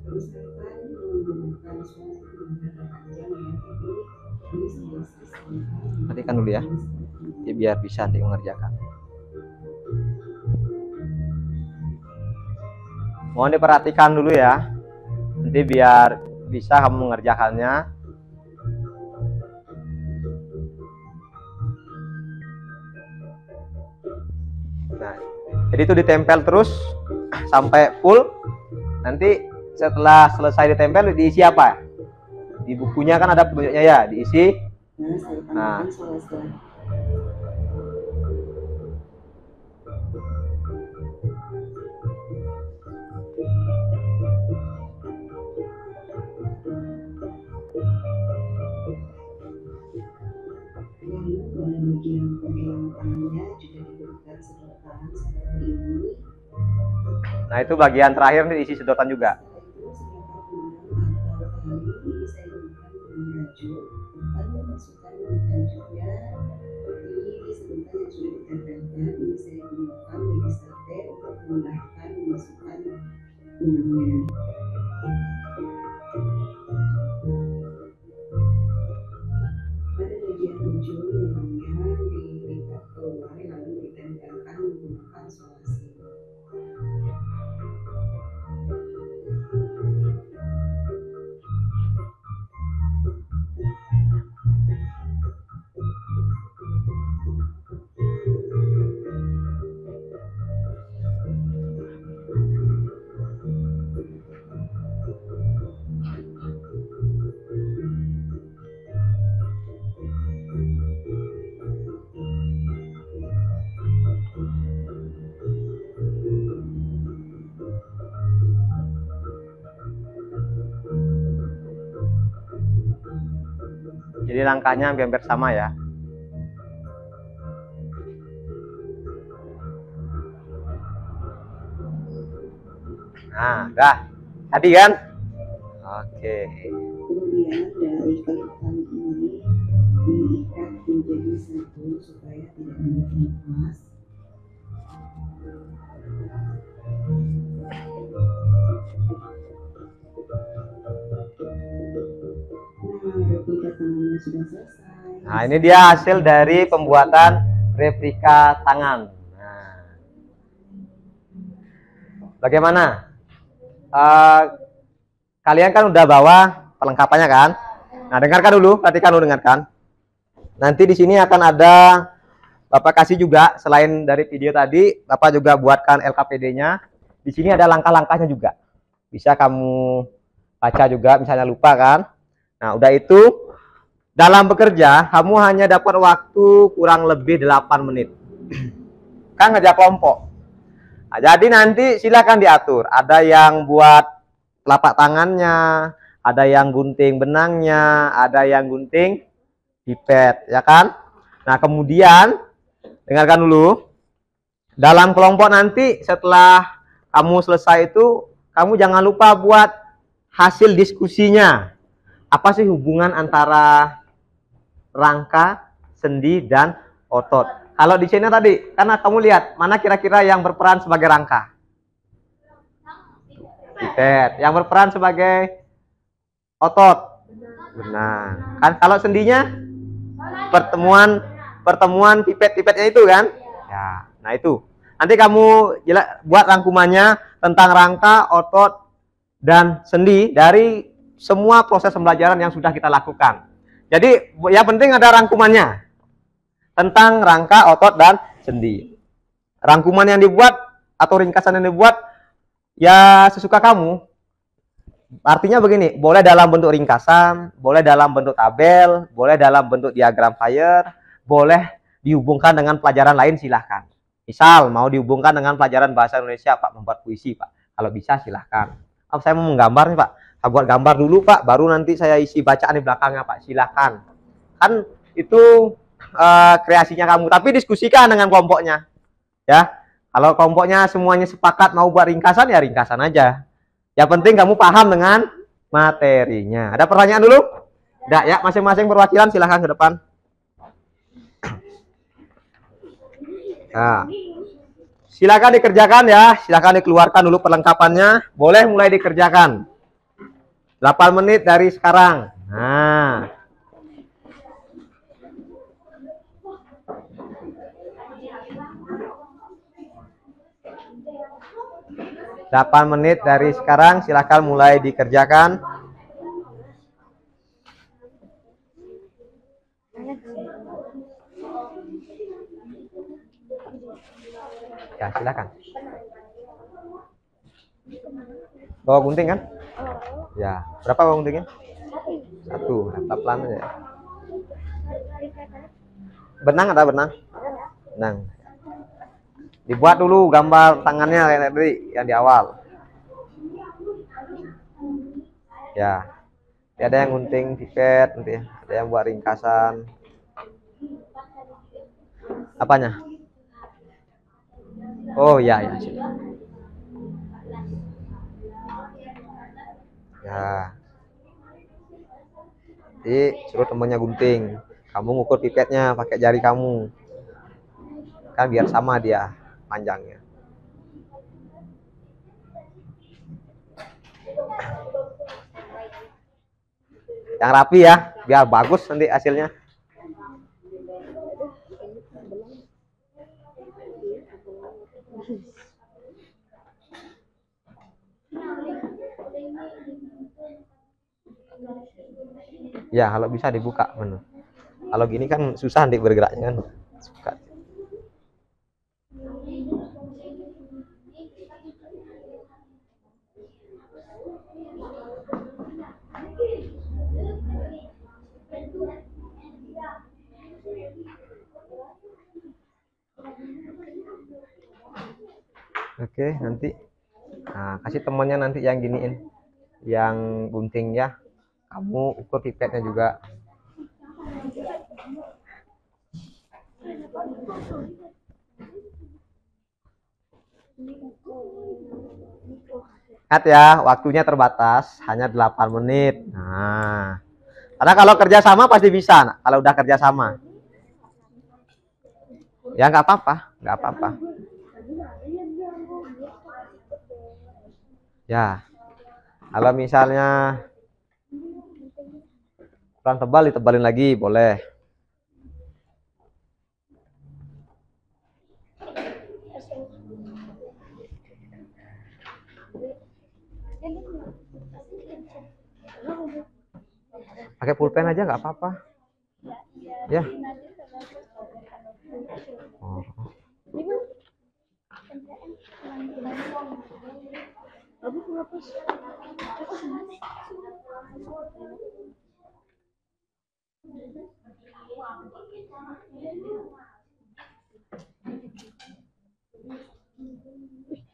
Speaker 3: Usahakan menggunakan solasi dengan panjang ya, jadi ini solasi sampai.
Speaker 1: Perhatikan dulu ya, biar bisa nanti mengerjakan. Mohon diperhatikan dulu ya, nanti biar bisa kamu mengerjakannya. Nah, jadi itu ditempel terus sampai full. Nanti setelah selesai ditempel diisi apa? Di bukunya kan ada petunjuknya ya, diisi.
Speaker 3: Nah, saya tambahkan solasi. Lalu pada bagian pegangan tangannya juga diberikan sedotan seperti ini.
Speaker 1: Nah, itu bagian terakhir nih diisi sedotan juga.
Speaker 3: Setelah itu silakan menggunakan tali. Ini saya gunakan dengan rajut. Lalu masukkan rajutnya di sedotan yang sudah ditempelkan. Ini saya gunakan mini sate untuk memudahkan memasukkan benangnya. Pada bagian ujung benangnya dilipat keluar lalu ditempelkan menggunakan solasi.
Speaker 1: Jadi langkahnya hampir sama ya. Nah, dah. Tadi kan? Oke.
Speaker 3: Kemudian dari kain tali ini diikat menjadi satu supaya tidak mudah lepas. Nah, replika tangannya sudah selesai.
Speaker 1: Nah, ini dia hasil dari pembuatan replika tangan. Nah, bagaimana? Kalian kan udah bawa perlengkapannya kan? Nah, dengarkan dulu, perhatikan dulu, dengarkan. Nanti di sini akan ada Bapak kasih juga, selain dari video tadi, Bapak juga buatkan LKPD-nya. Di sini ada langkah-langkahnya juga. Bisa kamu baca juga, misalnya lupa kan. Nah, udah itu, dalam bekerja, kamu hanya dapat waktu kurang lebih 8 menit. Kan kerja kelompok. Nah, jadi nanti silakan diatur. Ada yang buat telapak tangannya, ada yang gunting benangnya, ada yang gunting pipet, ya kan? Nah, kemudian dengarkan dulu. Dalam kelompok nanti setelah kamu selesai itu, kamu jangan lupa buat hasil diskusinya. Apa sih hubungan antara rangka, sendi, dan otot? Kalau di sini tadi, karena kamu lihat, mana kira-kira yang berperan sebagai rangka? Pipet. Yang berperan sebagai otot? Benar. Kan kalau sendinya? Pertemuan pipet-pipetnya itu kan? Ya, nah itu. Nanti kamu buat rangkumannya tentang rangka, otot, dan sendi dari semua proses pembelajaran yang sudah kita lakukan. Jadi yang penting ada rangkumannya tentang rangka, otot, dan sendi. Rangkuman yang dibuat atau ringkasan yang dibuat ya sesuka kamu. Artinya begini, boleh dalam bentuk ringkasan, boleh dalam bentuk tabel, boleh dalam bentuk diagram fire, boleh dihubungkan dengan pelajaran lain, silahkan. Misal mau dihubungkan dengan pelajaran bahasa Indonesia, Pak, membuat puisi, Pak. Kalau bisa silahkan. Oh, saya mau menggambar nih, Pak. Saya buat gambar dulu, Pak, baru nanti saya isi bacaan di belakangnya, Pak. Silahkan. Kan itu kreasinya kamu, tapi diskusikan dengan kelompoknya. Ya, kalau kelompoknya semuanya sepakat mau buat ringkasan, ya ringkasan aja. Yang penting kamu paham dengan materinya. Ada pertanyaan dulu? Enggak ya, masing-masing perwakilan silahkan ke depan. Nah, silakan dikerjakan ya, silakan dikeluarkan dulu perlengkapannya. Boleh mulai dikerjakan. 8 menit dari sekarang. Nah. Delapan menit dari sekarang, silakan mulai dikerjakan. Ya, silakan. Bawa gunting kan? Ya, berapa bawa guntingnya? Satu. Pelan aja ya. Benang ada benang? Benang. Dibuat dulu gambar tangannya kayak tadi yang di awal. Ya. Ada yang gunting pipet nanti, ada yang buat ringkasan. Apanya? Oh ya ya. Ya. Jadi suruh temennya gunting. Kamu ngukur pipetnya pakai jari kamu. Kan biar sama dia panjangnya. Yang rapi ya, biar bagus nanti hasilnya. Ya, kalau bisa dibuka bener. Kalau gini kan susah nanti bergeraknya kan. Suka. Oke, nanti kasih temannya nanti yang giniin, yang gunting ya. Kamu ukur pipetnya juga. Ingat ya, waktunya terbatas, hanya 8 menit. Nah, karena kalau kerja sama pasti bisa. Nah, kalau udah kerja sama, ya nggak apa-apa, nggak apa-apa. Ya, kalau misalnya kurang tebal, ditebalin lagi, boleh. Pakai pulpen aja nggak apa-apa. Ya. Oh.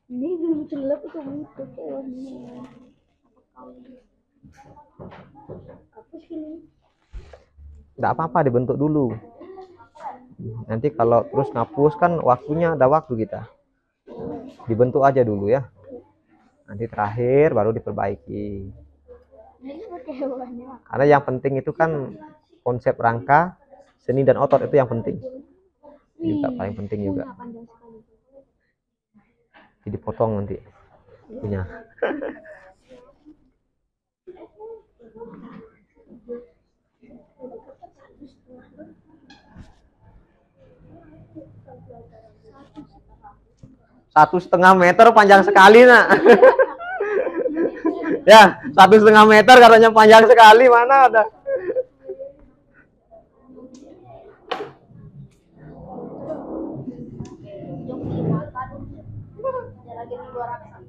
Speaker 2: Ini belum celep itu butuh ini. Apa sih?
Speaker 1: Nggak apa-apa, dibentuk dulu. Nanti kalau terus ngapus kan waktunya, ada waktu kita. Dibentuk aja dulu ya. Nanti terakhir baru diperbaiki.
Speaker 2: Ini pakai hewannya.
Speaker 1: Karena yang penting itu kan konsep rangka, seni dan otot itu yang penting. Juga paling penting juga.
Speaker 2: Panjang sekali.
Speaker 1: Jadi potong nanti punya. Satu setengah meter panjang sekali nak. Ya, 1,5 meter katanya panjang sekali, mana ada.
Speaker 2: Lagi di luar aksa.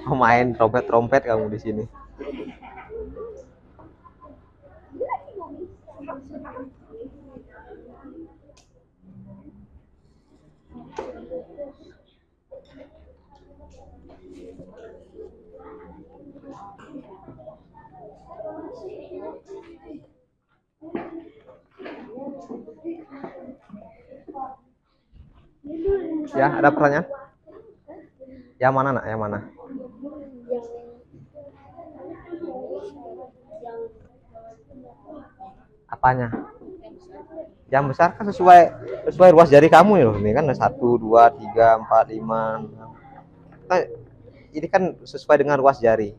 Speaker 1: Oh, main trompet-trompet kamu di sini. Ya, ada pertanyaan? Yang mana nak? Yang mana? Apanya? Yang besar kan sesuai ruas jari kamu ya loh. Ini kan 1, 2, 3, 4, 5, 6. Nah, ini kan sesuai dengan ruas jari.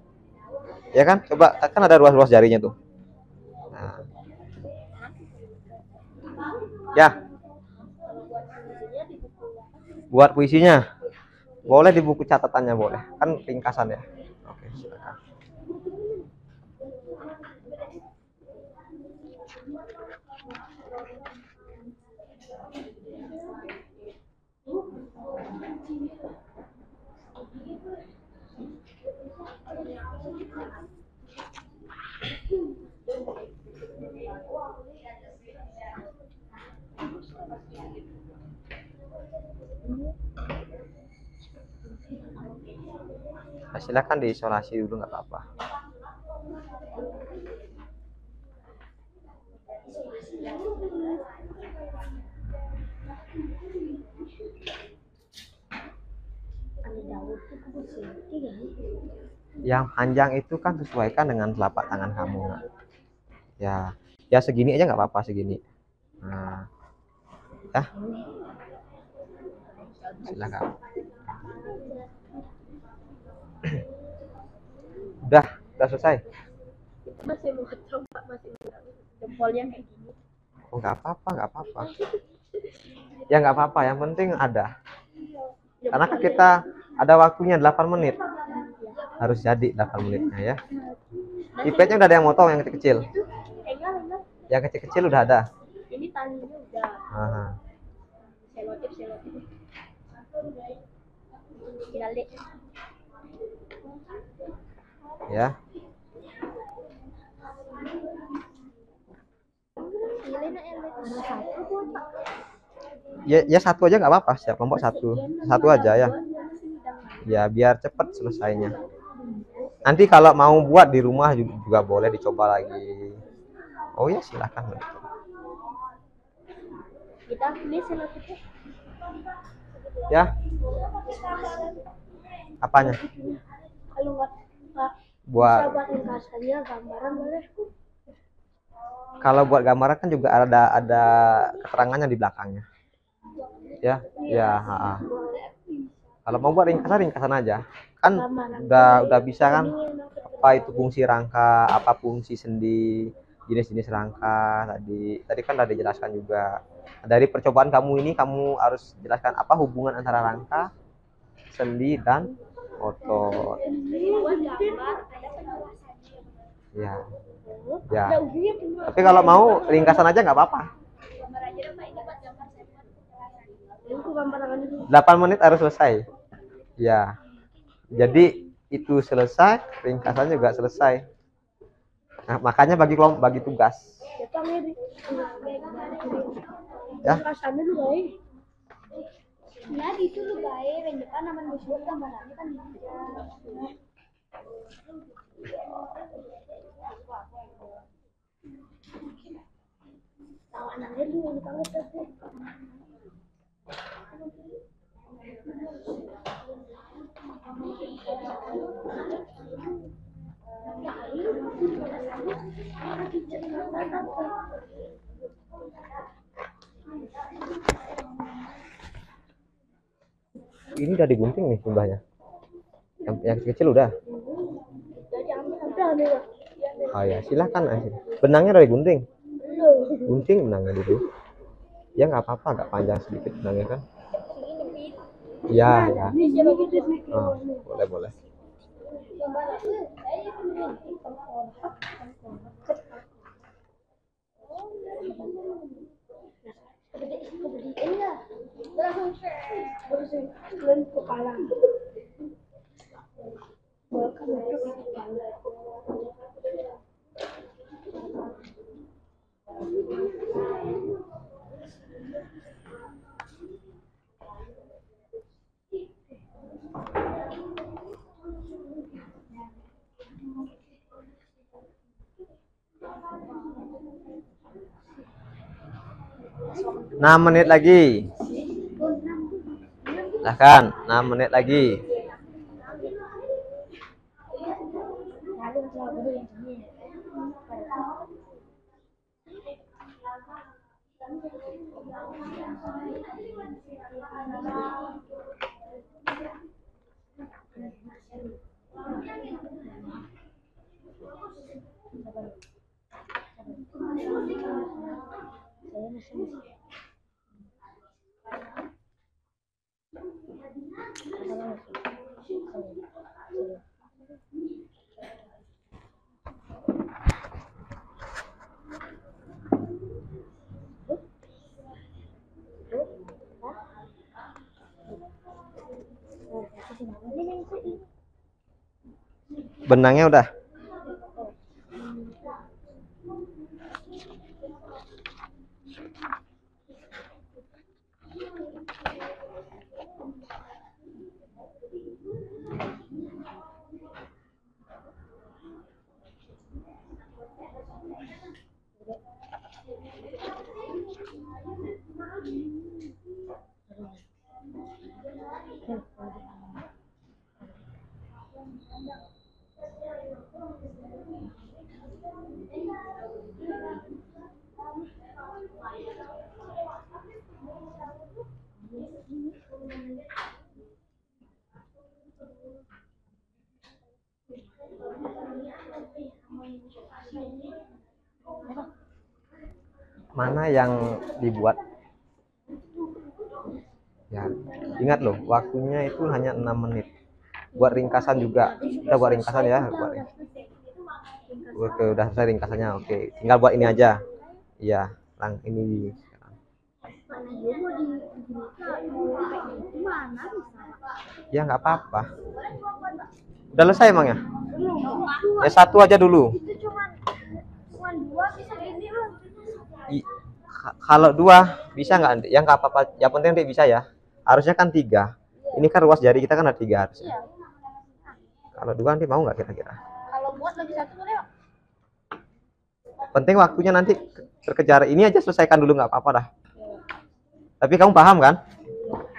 Speaker 1: Ya kan? Coba kan ada ruas-ruas jarinya tuh. Nah. Ya. Buat puisinya. Boleh di buku catatannya boleh. Kan ringkasan ya. Oke, silakan. Nah, silakan diisolasi dulu nggak apa-apa. Yang panjang itu kan sesuaikan dengan telapak tangan kamu. Ya, ya segini aja nggak apa-apa segini. Nah, ya, silakan. Udah selesai.
Speaker 2: Masih mau coba, masih jempolnya kayak gini.
Speaker 1: Oh, nggak apa-apa, nggak apa-apa. Ya nggak apa-apa, yang penting ada. Karena kan kita ada waktunya 8 menit. Harus jadi 8 menitnya ya. Pipetnya udah ada yang motong yang kecil-kecil. Yang kecil-kecil udah ada.
Speaker 2: Ini talinya udah.
Speaker 1: Aha.
Speaker 2: Selotip. Balik.
Speaker 1: Ya.
Speaker 2: pilih nak yang ada satu buat Pak.
Speaker 1: Ya satu aja nggak apa-apa, setiap kelompok satu aja ya. Ya biar cepat selesainya. Nanti kalau mau buat di rumah juga boleh dicoba lagi. Oh ya silahkan.
Speaker 2: Kita pilih selanjutnya.
Speaker 1: Ya. Apanya?
Speaker 2: Kalau nggak
Speaker 1: Buat
Speaker 2: bisa buat ringkasannya gambaran boleh.
Speaker 1: kalau buat gambaran kan juga ada keterangannya di belakangnya. Ya, Kalau mau buat ringkasan aja. Kan udah bisa kan apa itu fungsi rangka, apa fungsi sendi, jenis-jenis rangka tadi kan udah dijelaskan juga. Dari percobaan kamu ini kamu harus jelaskan apa hubungan antara rangka, sendi dan otot. Ya. Tapi kalau mau ringkasan aja nggak apa-apa. 8 menit harus selesai. Ya. Jadi itu selesai, ringkasannya juga selesai. Nah, makanya bagi tugas. Ya.
Speaker 2: Ringkasannya lu baik. Nah, itu lu baik, yang depan nama musuh gambarannya kan tawanannya dulu yang dipanggil tadi.
Speaker 1: Ini udah digunting nih jumlahnya. Yang kecil udah. Oh ya, silahkan aja. Benangnya udah digunting. Gunting benangnya dulu. Ya nggak apa-apa, agak panjang sedikit benangnya kan. Ya. Oh, boleh. Enam menit lagi. Silahkan, 6 menit lagi. Benangnya udah. Mana yang dibuat? Ya, ingat loh, waktunya itu hanya 6 menit. Buat ringkasan juga. Kita buat ringkasan ya, Oke, udah selesai ringkasannya. Oke, tinggal buat ini aja. Iya, ini sekarang. Ya nggak apa-apa. Udah selesai emang ya? Ya satu aja dulu.
Speaker 2: Itu cuma dua bisa gini loh.
Speaker 1: Kalau 2 bisa nggak Andi? Ya nggak apa-apa. Yang penting Andi bisa ya. Harusnya kan 3. Ini kan ruas jari kita kan ada 3 harusnya.
Speaker 2: Iya.
Speaker 1: Kalau 2 Andi mau nggak kira-kira?
Speaker 2: Kalau buat lagi 1 boleh Pak?
Speaker 1: Penting waktunya nanti terkejar. Ini aja selesaikan dulu nggak apa-apa dah. Tapi kamu paham kan?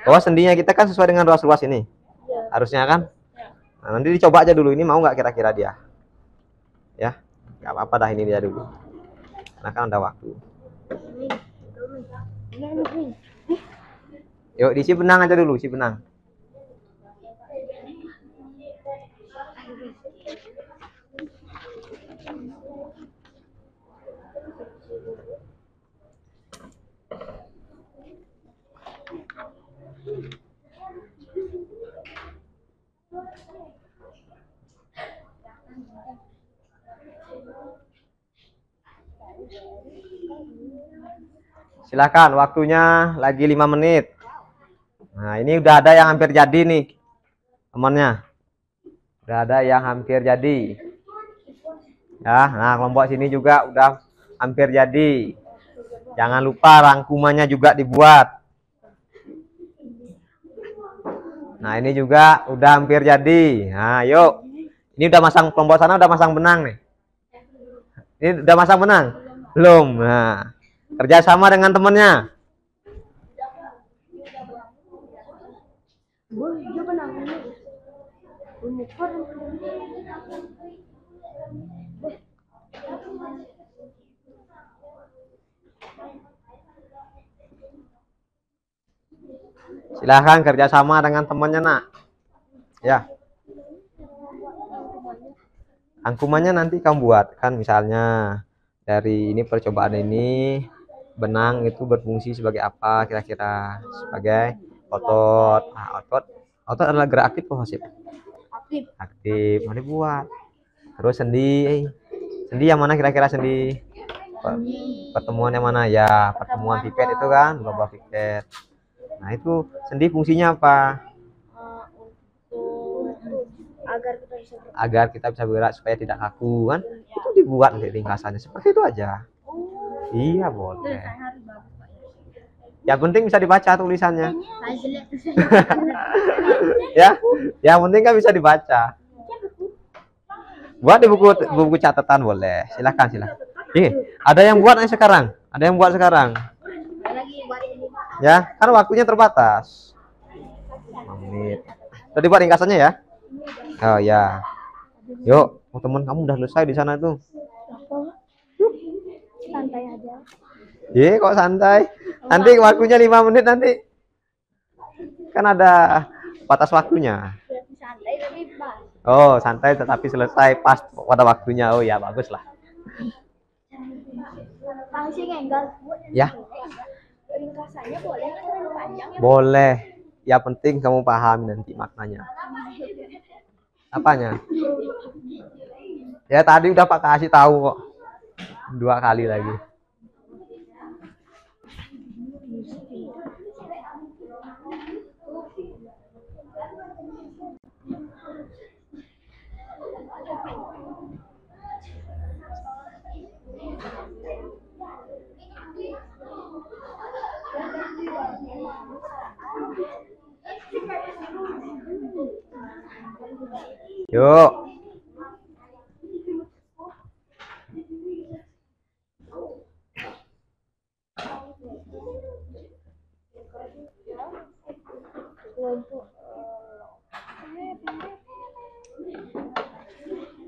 Speaker 1: Bahwa sendinya kita kan sesuai dengan ruas-ruas ini.
Speaker 2: Iya.
Speaker 1: Harusnya kan?
Speaker 2: Iya.
Speaker 1: Nah, nanti dicoba aja dulu. Ini mau nggak kira-kira dia? Ya, nggak apa-apa dah, ini dia dulu. Karena kan ada waktu. Yuk, diisi benang aja dulu, isi benang. Silakan, waktunya lagi 5 menit. Nah, ini udah ada yang hampir jadi nih, temannya. Udah ada yang hampir jadi. Ya, nah kelompok sini juga udah hampir jadi. Jangan lupa rangkumannya juga dibuat. Nah, ini juga udah hampir jadi. Nah, yuk. Ini udah masang, kelompok sana udah masang benang nih. Ini udah masang benang? Belum. Nah, kerjasama dengan temennya. Silahkan kerjasama dengan temannya nak. Ya. Rangkumannya nanti kamu buat kan, misalnya dari ini percobaan ini benang itu berfungsi sebagai apa kira-kira, sebagai otot. Nah, otot adalah gerak aktif atau pasif? Aktif. Mari buat. Terus sendi yang mana kira-kira sendi? Pertemuan yang mana ya? Pertemuan pipet itu kan, dua buah pipet. Nah, itu sendi fungsinya apa? Agar kita bisa bergerak supaya tidak kaku kan? Itu dibuat nanti ringkasannya seperti itu aja. Iya, boleh. Yang penting bisa dibaca tulisannya. Ya, yang penting kan bisa dibaca. Buat di buku catatan boleh. Silakan. Ada yang buat sekarang? Ada yang buat sekarang? Ya, kan waktunya terbatas. 5 menit. Udah dibuat ringkasannya ya? Oh ya. Yuk, teman kamu udah selesai di sana tuh.
Speaker 2: Santai aja.
Speaker 1: Kok santai? Nanti waktunya 5 menit nanti. Kan ada batas waktunya.
Speaker 2: Santai tapi pas.
Speaker 1: Oh, santai tetapi selesai pas pada waktunya. Oh ya, bagus lah. Ya.
Speaker 2: Ringkasannya boleh terlalu panjang ya?
Speaker 1: Boleh. Ya penting kamu paham nanti maknanya. Apanya? Ya tadi udah Pak kasih tahu kok. 2 kali lagi. Yuk.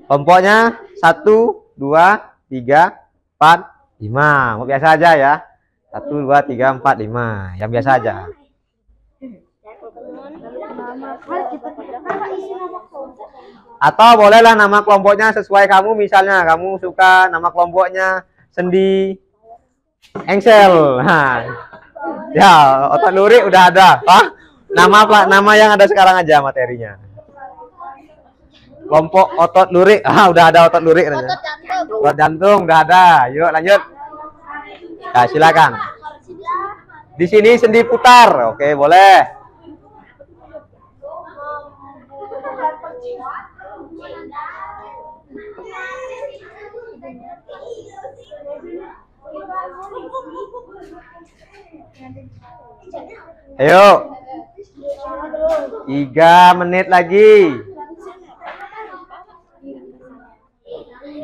Speaker 1: Kelompoknya 1, 2, 3, 4, 5. Mau biasa aja ya. 1, 2, 3, 4, 5. Yang biasa aja. Atau bolehlah nama kelompoknya sesuai kamu. Misalnya kamu suka nama kelompoknya sendi engsel. Nah, ya otot lurik udah ada. Nama yang ada sekarang aja materinya. Kelompok otot lurik. Udah ada otot lurik. Otot jantung udah ada. Yuk lanjut. Nah, silakan. Di sini sendi putar. Oke, boleh. Ayo. 3 menit lagi.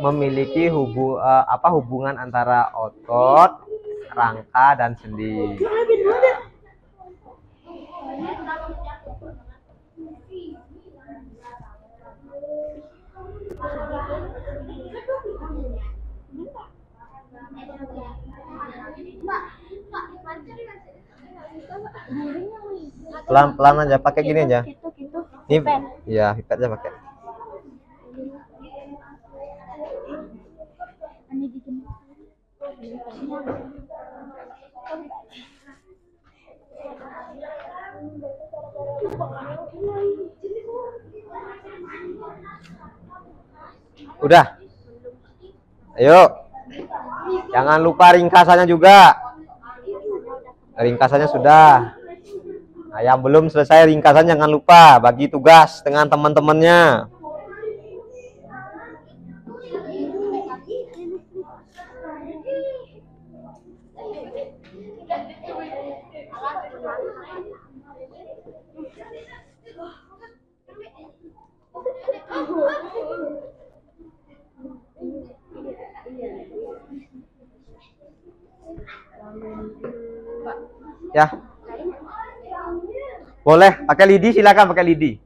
Speaker 1: Memiliki hubungan antara otot, rangka, dan sendi. Pelan-pelan aja, pakai gini aja. Ini ya, pipet aja pakai. Udah. Ayo. Jangan lupa ringkasannya juga. Ringkasannya sudah. Nah, yang belum selesai ringkasan jangan lupa bagi tugas dengan teman-temannya. Ya. Boleh pakai lidi, silakan pakai lidi.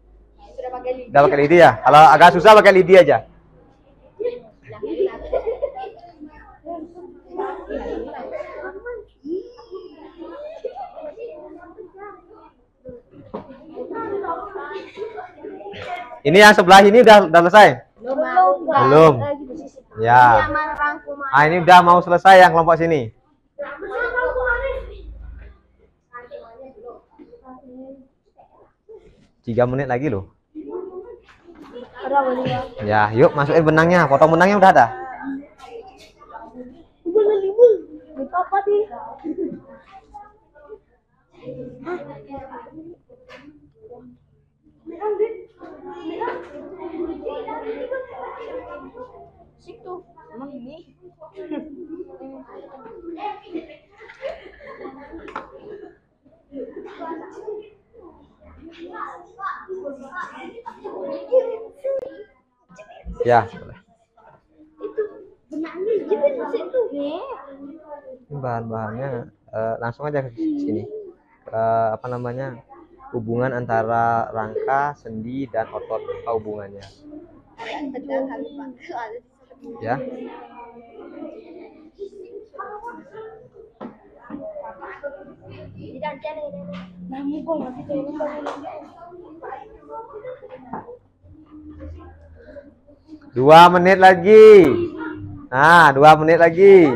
Speaker 1: Sudah pakai lidi ya. Kalau agak susah pakai lidi aja. Ini yang sebelah ini udah selesai? Belum. Ya. Ah, ini udah mau selesai yang kelompok sini. Tiga menit lagi loh. Ya, yuk masukin benangnya. Potong benangnya udah ada. Ya, boleh. Ini bahan-bahannya langsung aja ke sini. Apa namanya? Hubungan antara rangka, sendi, dan otot, apa hubungannya? Ya. Dua menit lagi. Nah, 2 menit lagi.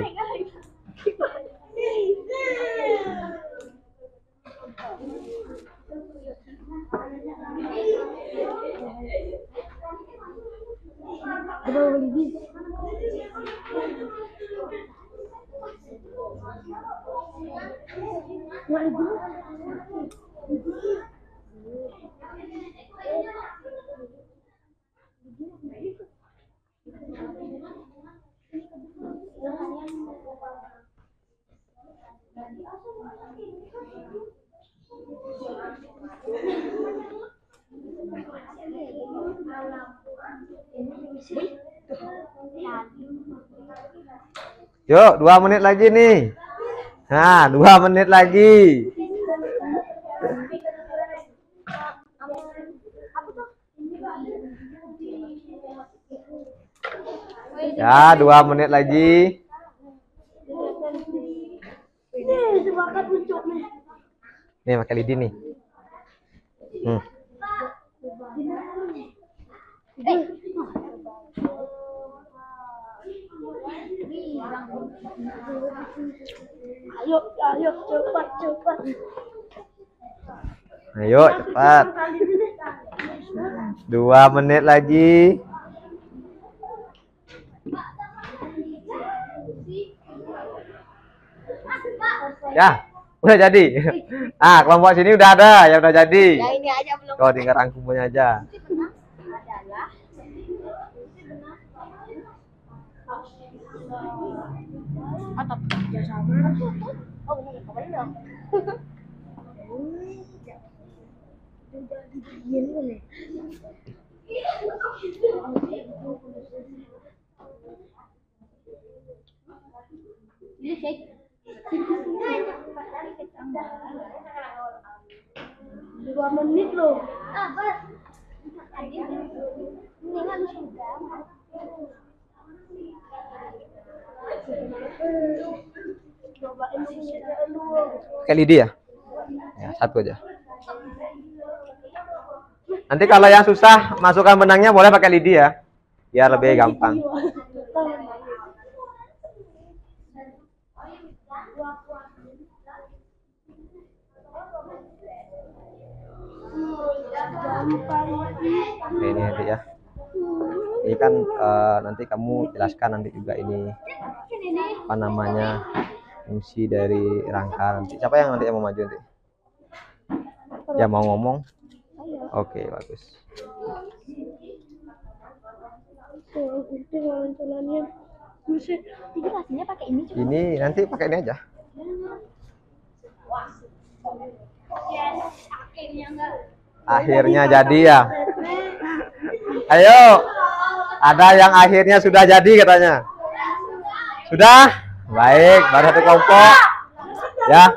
Speaker 1: Yuk, 2 menit lagi nih. Nah, 2 menit lagi. Ya, 2 menit lagi. Nih, pakai lidi nih.
Speaker 2: Ayo, cepat.
Speaker 1: Ayo, cepat. 2 menit lagi. Ya, udah jadi. Ah, kelompok sini udah ada, yang udah jadi.
Speaker 2: Ya ini aja belum.
Speaker 1: Kau tinggal rangkumannya aja.
Speaker 2: Otot kerjasama. Oh, benar. Dua menit loh. Ini kan sudah. Cobain sini dulu.
Speaker 1: Pakai lidi ya? Ya, satu aja. Nanti kalau yang susah masukkan benangnya boleh pakai lidi ya, biar lebih gampang. Oke, ini nanti ya. Ini kan nanti kamu jelaskan nanti juga ini apa namanya fungsi dari rangka nanti. Siapa yang nanti yang mau maju nanti? Ya mau ngomong? Oke, bagus. Ini nanti pakai ini aja. Akhirnya jadi ya. Ayo. Ada yang akhirnya sudah jadi katanya. Sudah? Baik, baru satu kelompok. Ya.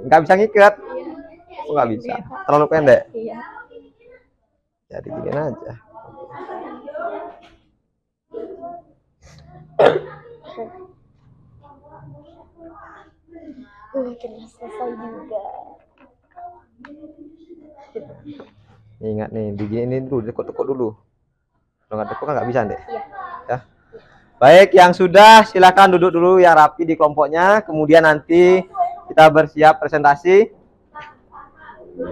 Speaker 1: Nggak bisa ngikat. Oh, nggak bisa. Terlalu pendek. Jadi gini aja.
Speaker 2: Kena selesai juga.
Speaker 1: Ingat nih, digini dulu, tekuk-tekuk dulu. Kalau nggak tekuk kan nggak bisa deh. Ya. Baik, yang sudah silakan duduk dulu yang rapi di kelompoknya. Kemudian nanti kita bersiap presentasi. 1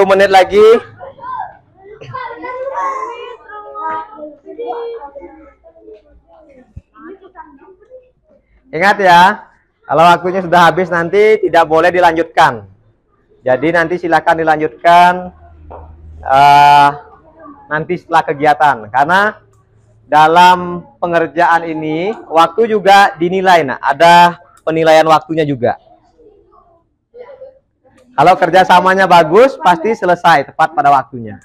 Speaker 1: menit lagi. Ingat ya, kalau waktunya sudah habis nanti tidak boleh dilanjutkan. Jadi nanti silakan dilanjutkan nanti setelah kegiatan. Karena dalam pengerjaan ini waktu juga dinilai. Nah, ada penilaian waktunya juga. Kalau kerjasamanya bagus, pasti selesai tepat pada waktunya.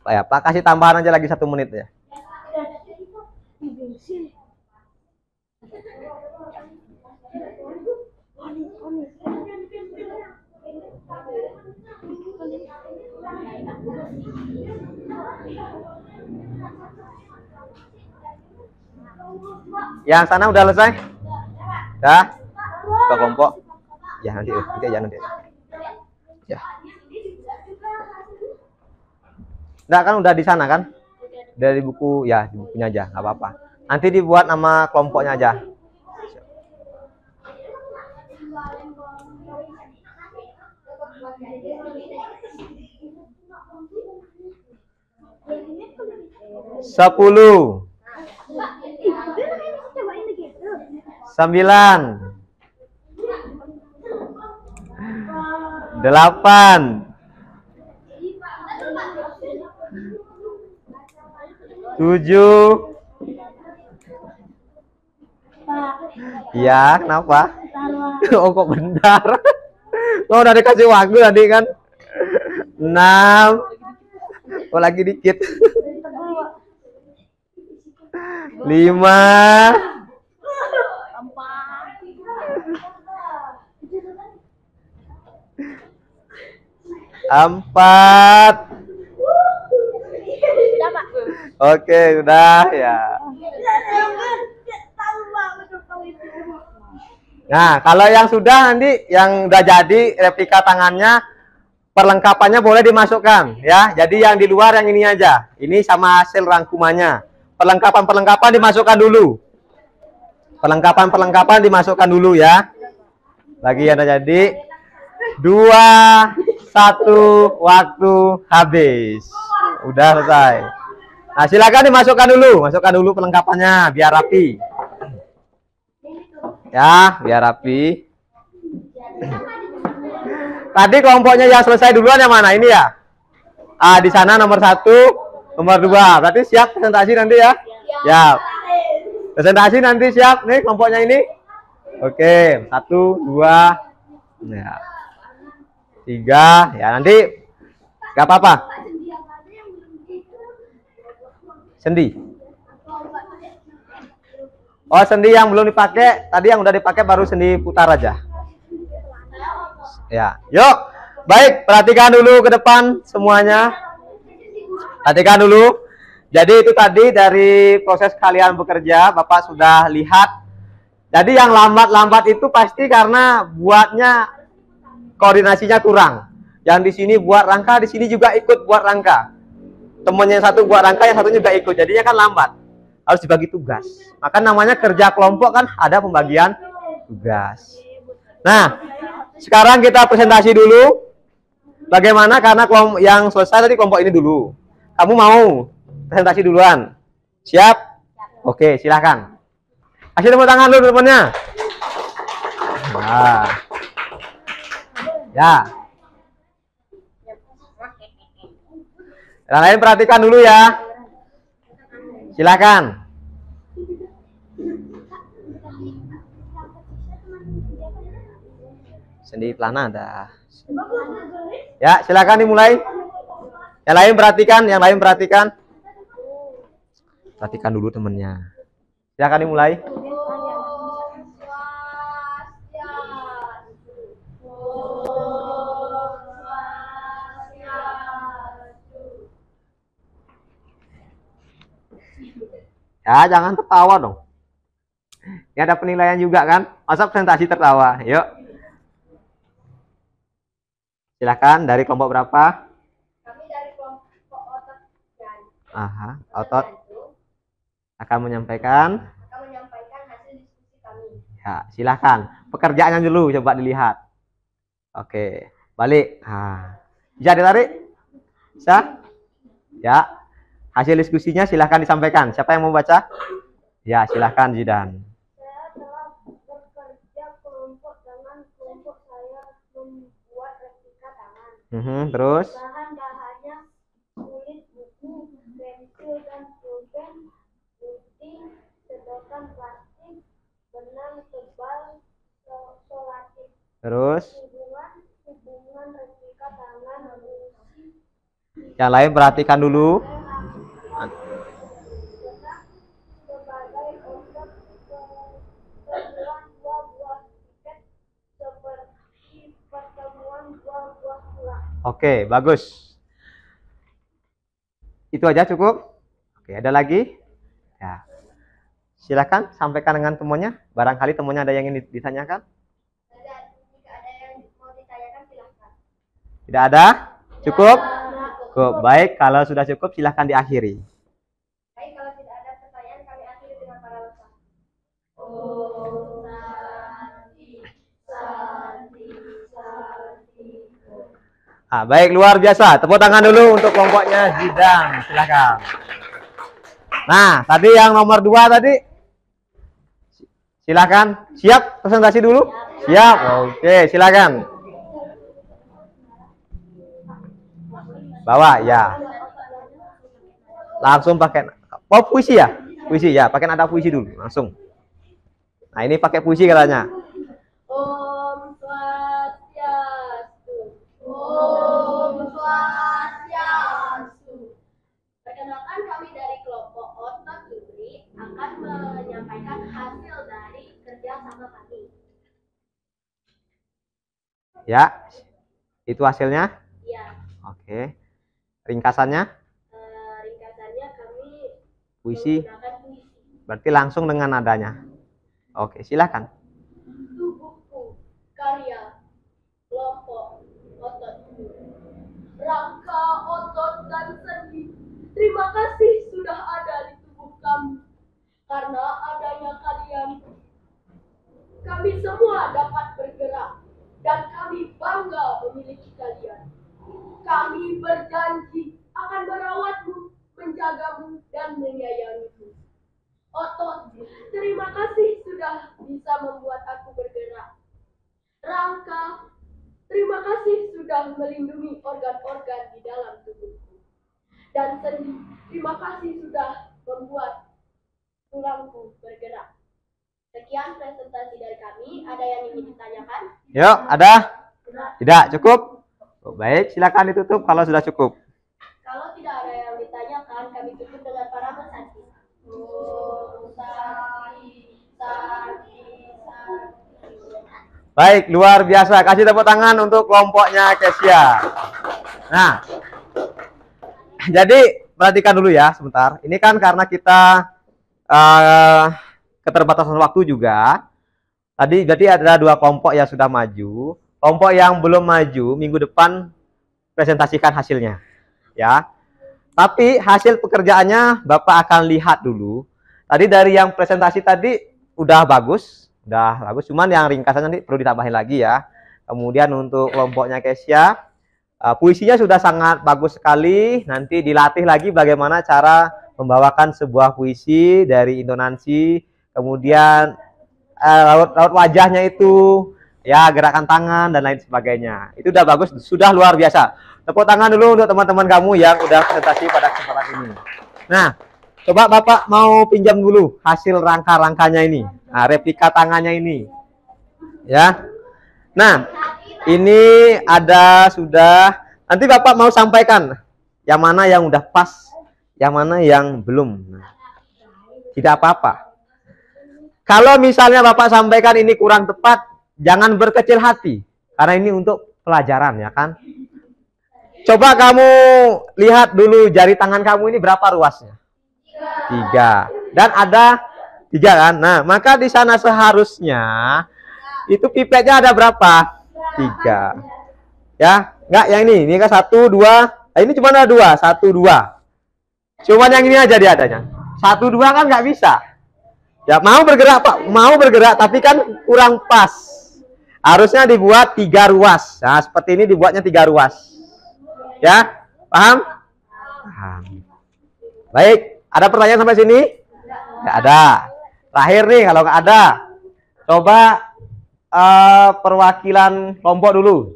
Speaker 1: Ya, Pak kasih tambahan aja lagi 1 menit ya. Yang sana udah selesai? Dah? Ke kelompok? Ya nanti aja nanti. Ya. Enggak kan udah di sana kan? Dari buku ya, di bukunya aja, nggak apa-apa. Nanti dibuat nama kelompoknya aja. Sepuluh. 9. 8. 7. Ya, kenapa? Oh, kok bentar? Oh, udah dikasih waktu tadi kan? 6. Oh, lagi dikit. 5. 4. Oke, sudah ya. Nah, kalau yang sudah nanti yang udah jadi replika tangannya, perlengkapannya boleh dimasukkan ya. Jadi yang di luar yang ini aja. Ini sama hasil rangkumannya. Perlengkapan dimasukkan dulu. Perlengkapan dimasukkan dulu ya. Lagi yang udah jadi. 2, 1, waktu habis. Udah selesai. Nah, silakan dimasukkan dulu. Masukkan dulu perlengkapannya biar rapi. Ya, biar rapi. Tadi kelompoknya yang selesai duluan yang mana? Ini ya? Di sana nomor 1 Nomor 2. Berarti siap presentasi nanti ya? Siap. Presentasi nanti siap nih kelompoknya ini. Oke, 1, 2, ya. 3, ya nanti nggak apa-apa. Sendi. Oh, sendi yang belum dipakai, tadi yang udah dipakai baru sendi putar aja. Ya, yuk. Baik, perhatikan dulu ke depan semuanya. Perhatikan dulu. Jadi itu tadi dari proses kalian bekerja, Bapak sudah lihat. Jadi yang lambat-lambat itu pasti karena buatnya koordinasinya kurang. Yang di sini buat rangka, di sini juga ikut buat rangka. Temennya yang satu buat rangka, yang satu juga ikut. Jadinya kan lambat. Harus dibagi tugas. Maka namanya kerja kelompok kan ada pembagian tugas. Nah, sekarang kita presentasi dulu. Bagaimana karena kelompok yang selesai tadi kelompok ini dulu. Kamu mau presentasi duluan? Siap? Oke, silakan. Kasih tepuk tangan dulu temennya. Nah. Ya. Yang lain perhatikan dulu ya. Silakan. Sendi pelana ada. Ya, silakan dimulai. Yang lain perhatikan, Perhatikan dulu temennya. Silakan dimulai. Ya, jangan tertawa dong. Ini ada penilaian juga kan? Masa presentasi tertawa? Yuk. Silakan, dari kelompok berapa?
Speaker 2: Kami dari kelompok otot dan
Speaker 1: otot akan menyampaikan
Speaker 2: hasil diskusi kami.
Speaker 1: ya, silakan. Pekerjaannya dulu coba dilihat. Oke, balik. Bisa ditarik? Bisa? Ya. Hasil diskusinya silahkan disampaikan. Siapa yang mau baca? Ya, silahkan Zidan.
Speaker 2: Saya telah bekerja kelompok dengan kelompok saya membuat replika tangan.
Speaker 1: Terus?
Speaker 2: Bahan-bahannya kulit buku, pensil dan pulpen, putih, sedotan plastik, benang tebal, solatif.
Speaker 1: Terus?
Speaker 2: Hubungan replika tangan, musik.
Speaker 1: Yang lain perhatikan dulu. Oke, bagus. Itu aja cukup? Oke, ada lagi? Ya. Silakan sampaikan dengan temuannya. Barangkali temuannya ada yang ingin ditanyakan?
Speaker 2: Jika ada yang mau ditanyakan silahkan.
Speaker 1: Tidak ada? Cukup? Cukup. Baik, kalau sudah cukup silahkan diakhiri.
Speaker 2: Baik, kalau tidak ada pertanyaan kami akhiri dengan para lepas.
Speaker 1: Baik, luar biasa. Tepuk tangan dulu untuk kelompoknya Zidan. Silakan. Nah, tadi yang nomor 2 tadi. Silakan. Siap presentasi dulu? Siap. Oke, silakan. Bawa ya. Langsung pakai puisi ya? Puisi ya, pakai nada puisi dulu langsung. Nah, ini pakai puisi katanya.
Speaker 2: Om Swastiastu. Om Swastiastu. Perkenalkan, kami dari kelompok otot Jubri akan menyampaikan hasil dari kerja sama kami.
Speaker 1: Ya. Itu hasilnya?
Speaker 2: Iya.
Speaker 1: Oke. Ringkasannya?
Speaker 2: Ringkasannya kami
Speaker 1: Puisi.
Speaker 2: menggunakan puisi.
Speaker 1: Berarti langsung dengan nadanya. Oke, silakan.
Speaker 2: Tubuhku, karya kelompok otot Jubri. Rangka, otot, dan sendi. Terima kasih sudah ada di tubuh kami. Karena adanya kalian, kami semua dapat bergerak. Dan kami bangga memiliki kalian. Kami berjanji akan merawatmu, menjagamu, dan menyayangimu. Otot, terima kasih sudah bisa membuat aku bergerak. Rangka, terima kasih sudah melindungi organ-organ di dalam tubuhku. dan sendi. Terima kasih sudah membuat tulangku bergerak. Sekian presentasi dari kami. Ada yang ingin ditanyakan?
Speaker 1: Yuk, ada? Tidak, cukup? Oh, baik, silakan ditutup kalau sudah cukup.
Speaker 2: Kalau tidak ada yang ditanyakan, kami tutup dengan para pesanti.
Speaker 1: Baik, luar biasa. Kasih tepuk tangan untuk kelompoknya Kesia. Nah, jadi perhatikan dulu ya sebentar. Ini kan karena kita keterbatasan waktu juga. Tadi berarti ada 2 kelompok yang sudah maju. Kelompok yang belum maju minggu depan presentasikan hasilnya. Ya. Tapi hasil pekerjaannya Bapak akan lihat dulu. Tadi dari yang presentasi tadi udah bagus. Cuman yang ringkasannya nanti perlu ditambahin lagi ya. Kemudian untuk kelompoknya Kesia, puisinya sudah sangat bagus sekali. Nanti dilatih lagi bagaimana cara membawakan sebuah puisi dari intonasi, kemudian raut wajahnya itu, ya gerakan tangan dan lain sebagainya. Itu udah bagus, sudah luar biasa. Tepuk tangan dulu untuk teman-teman kamu yang udah presentasi pada kesempatan ini. Nah, coba Bapak mau pinjam dulu hasil rangka-rangkanya ini. Nah, replika tangannya ini. Ya. Nah, ini ada sudah. Nanti Bapak mau sampaikan yang mana yang udah pas, yang mana yang belum. Nah, tidak apa-apa. Kalau misalnya Bapak sampaikan ini kurang tepat, jangan berkecil hati. Karena ini untuk pelajaran, ya kan? Coba kamu lihat dulu jari tangan kamu ini berapa ruasnya? 3. Dan ada 3 kan? Nah, maka di sana seharusnya itu pipetnya ada berapa? 3. Ya, enggak yang ini. Ini kan 1, 2. Nah, ini cuma ada 2. 1, 2. Cuman yang ini aja dia adanya. 1, 2 kan nggak bisa. Ya, mau bergerak Pak, mau bergerak tapi kan kurang pas. Harusnya dibuat 3 ruas. Nah, seperti ini dibuatnya 3 ruas. Ya, paham? Paham. Baik, ada pertanyaan sampai sini? Nggak ada. Terakhir nih, kalau nggak ada, coba perwakilan kelompok dulu.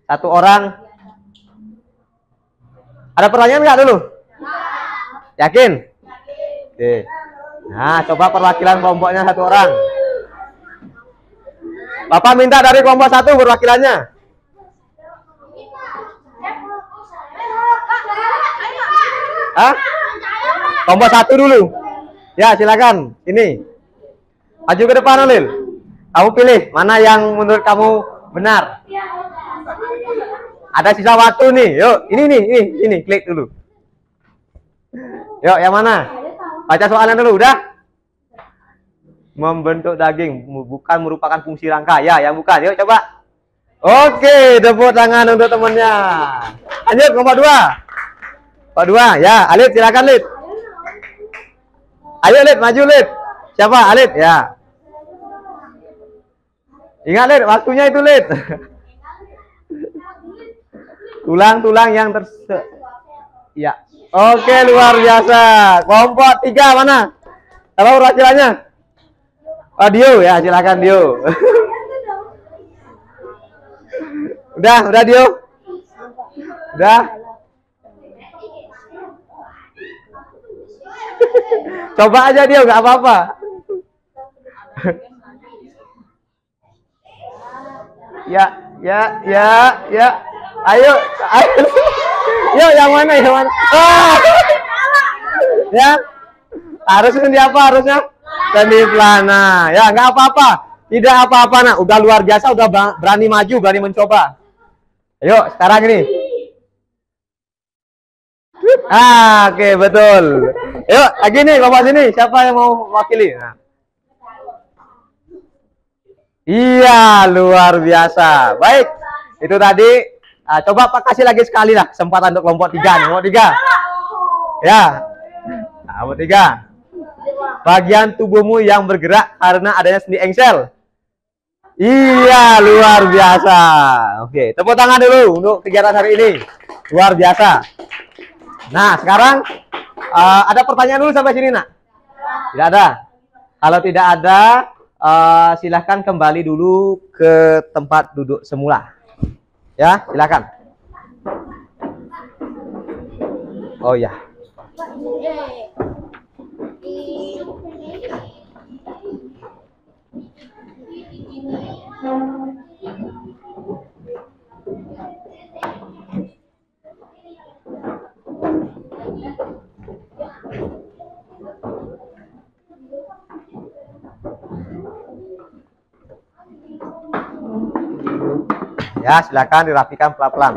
Speaker 1: 1 orang. Ada pertanyaan nggak dulu? Yakin? Oke. Nah, coba perwakilan kelompoknya 1 orang. Bapak minta dari kelompok 1 perwakilannya. Hah? Kelompok 1 dulu. Ya, silakan. Ini. Maju ke depan, Lil. Kamu pilih mana yang menurut kamu benar. Ada sisa waktu nih. Yuk, ini klik dulu. Yuk, yang mana? Baca soalnya dulu, udah? Membentuk daging bukan merupakan fungsi rangka. Ya, yang bukan. Yuk, coba. Oke, tepuk tangan untuk temennya. Lanjut, kelompok 2. Kelompok 2, ya. Alif, silakan, Lid. Ayo, Lid, maju, Lid. Siapa? Alif, ya. Ingat, Lid, waktunya itu, Lid. Tulang-tulang yang ya. Oke, luar biasa. Kelompok 3 mana? Apa perwakilannya? Oh, Dio ya, silakan Dio. Udah Dio. Udah. Coba aja Dio, nggak apa-apa. Ya. Ayo. Yuk, yang mana? Oh. Ya. Harusnya di apa harusnya? Seni pelana. Ya, nggak apa-apa. Tidak apa-apa, nak. Udah luar biasa, udah berani maju, berani mencoba. Ayo, sekarang ini. Oke, betul. Yuk, lagi nih, kelompok sini. Siapa yang mau wakili? Nah. Iya, luar biasa. Baik, itu tadi. Nah, coba Pak kasih lagi sekali lah kesempatan untuk kelompok 3. Kelompok 3. Ya. Nah, kelompok 3. Bagian tubuhmu yang bergerak karena adanya sendi engsel. Iya, luar biasa. Oke, tepuk tangan dulu untuk kegiatan hari ini. Luar biasa. Nah, sekarang ada pertanyaan dulu sampai sini, nak? Tidak ada. Kalau tidak ada, silahkan kembali dulu ke tempat duduk semula. Ya, silakan. Oh ya. Ya, silakan dirapikan pelan-pelan.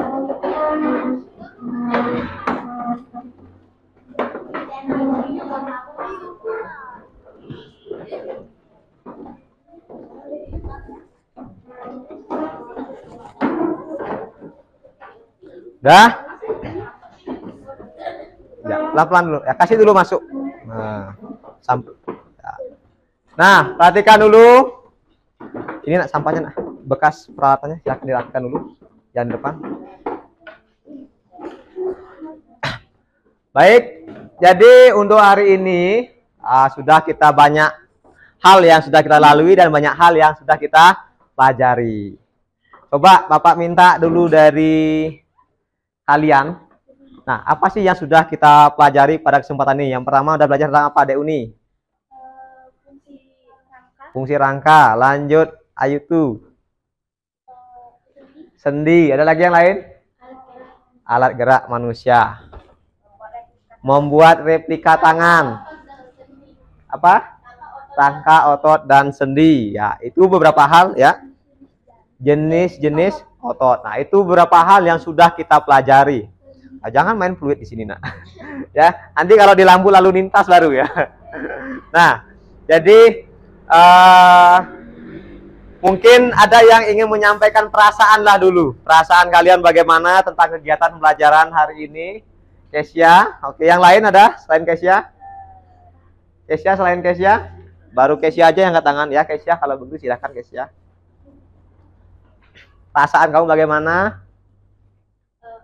Speaker 1: Dah? Ya, pelan-pelan dulu. Ya, kasih dulu masuk. Nah, sampai. Ya. Nah, perhatikan dulu. Ini nak sampahnya, nak. Bekas peralatannya silakan dirapikan dulu. Jangan depan. Baik. Jadi untuk hari ini sudah kita banyak hal yang sudah kita lalui dan banyak hal yang sudah kita pelajari. Coba Bapak minta dulu dari kalian. Nah, apa sih yang sudah kita pelajari pada kesempatan ini? Yang pertama udah belajar tentang apa, Dek Uni? Fungsi rangka. Lanjut, Ayu tuh. Sendi. Ada lagi yang lain? Alat gerak manusia. Membuat replika tangan. Apa? Rangka, otot, dan sendi. Ya, itu beberapa hal ya. Jenis-jenis otot. Nah, itu beberapa hal yang sudah kita pelajari. Nah, jangan main fluid di sini, nak. Ya, nanti kalau di lampu lalu lintas baru ya. Nah, jadi mungkin ada yang ingin menyampaikan perasaan lah dulu. Perasaan kalian bagaimana tentang kegiatan pembelajaran hari ini? Kesya, oke. Yang lain ada selain Kesya? Kesya selain Kesya? Baru Kesya aja yang angkat tangan ya, Kesya. Kalau begitu silahkan Kesya. Perasaan kamu bagaimana?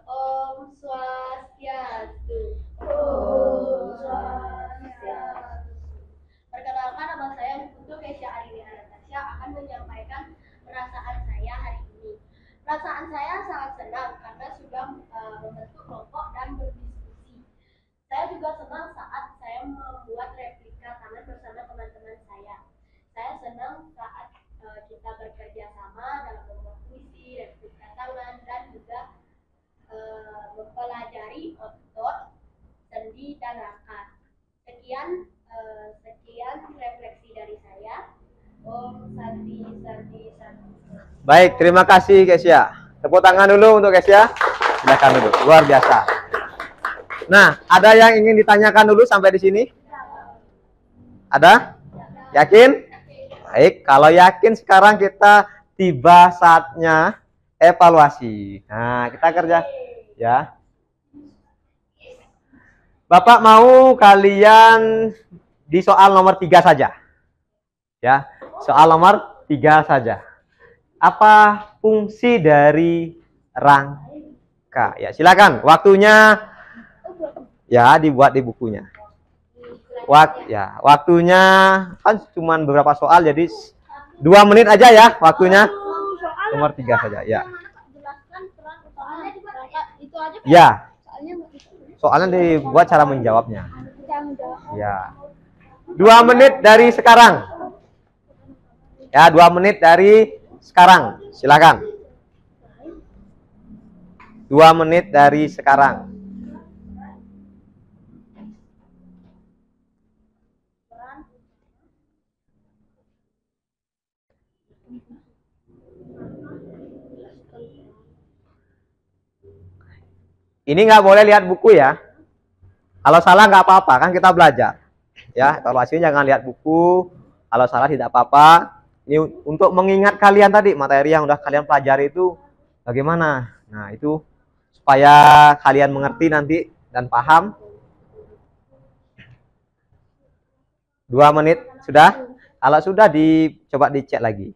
Speaker 2: Om Swastiastu. Om Swastiastu. Perkenalkan, nama saya Putu Kesya Arini Anastasia akan menyampaikan perasaan saya hari ini. Perasaan saya sangat senang karena sudah membentuk kelompok dan berdiskusi. Saya juga senang saat saya membuat replika tangan bersama teman-teman saya. Saya senang saat kita bekerja sama dalam membuat puisi, replika tangan, dan juga mempelajari otot, sendi, dan rangka. Sekian refleksi dari saya. Om Santi.
Speaker 1: Baik, terima kasih Kesya. Tepuk tangan dulu untuk Kesya. Silakan dulu, luar biasa. Nah, ada yang ingin ditanyakan dulu sampai di sini? Ada? Yakin? Baik, kalau yakin sekarang kita tiba saatnya evaluasi. Nah, kita kerja ya. Bapak mau kalian di soal nomor 3 saja. Ya, soal nomor 3 saja. Apa fungsi dari rangka? Ya, silakan. Waktunya ya dibuat di bukunya. Waktunya kan cuma beberapa soal, jadi 2 menit aja ya waktunya. Nomor 3 saja ya. Ya. Soalnya dibuat cara menjawabnya. Ya. 2 menit dari sekarang. Ya, 2 menit dari sekarang. Silakan. 2 menit dari sekarang. Ini nggak boleh lihat buku ya. Kalau salah nggak apa-apa, kan kita belajar. Ya, evaluasinya jangan lihat buku. Kalau salah tidak apa-apa. Ini untuk mengingat kalian tadi materi yang udah kalian pelajari itu bagaimana. Nah, itu supaya kalian mengerti nanti dan paham. 2 menit sudah? Kalau sudah coba dicek lagi.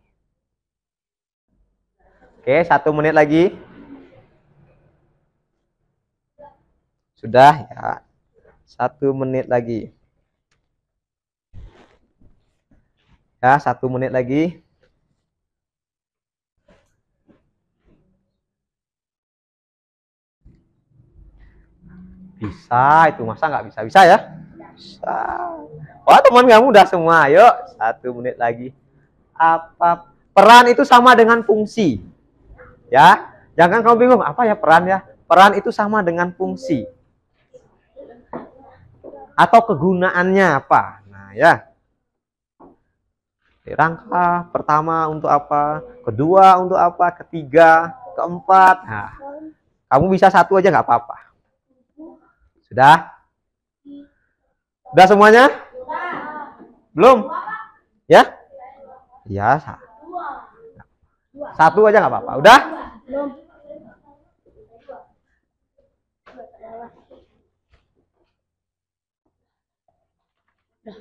Speaker 1: Oke, 1 menit lagi. Sudah ya. 1 menit lagi. Ya, 1 menit lagi. Bisa itu, masa nggak bisa? Bisa ya? Bisa. Wah, teman kamu udah semua. Yuk, 1 menit lagi. Apa peran itu sama dengan fungsi? Ya, jangan kamu bingung apa ya peran ya. Peran itu sama dengan fungsi. Atau kegunaannya apa? Nah, ya. Rangka pertama untuk apa? Kedua untuk apa? Ketiga, keempat. Nah, kamu bisa 1 aja nggak apa-apa. Sudah? Sudah semuanya? Belum? Ya? Ya, 1 aja nggak apa-apa. Udah?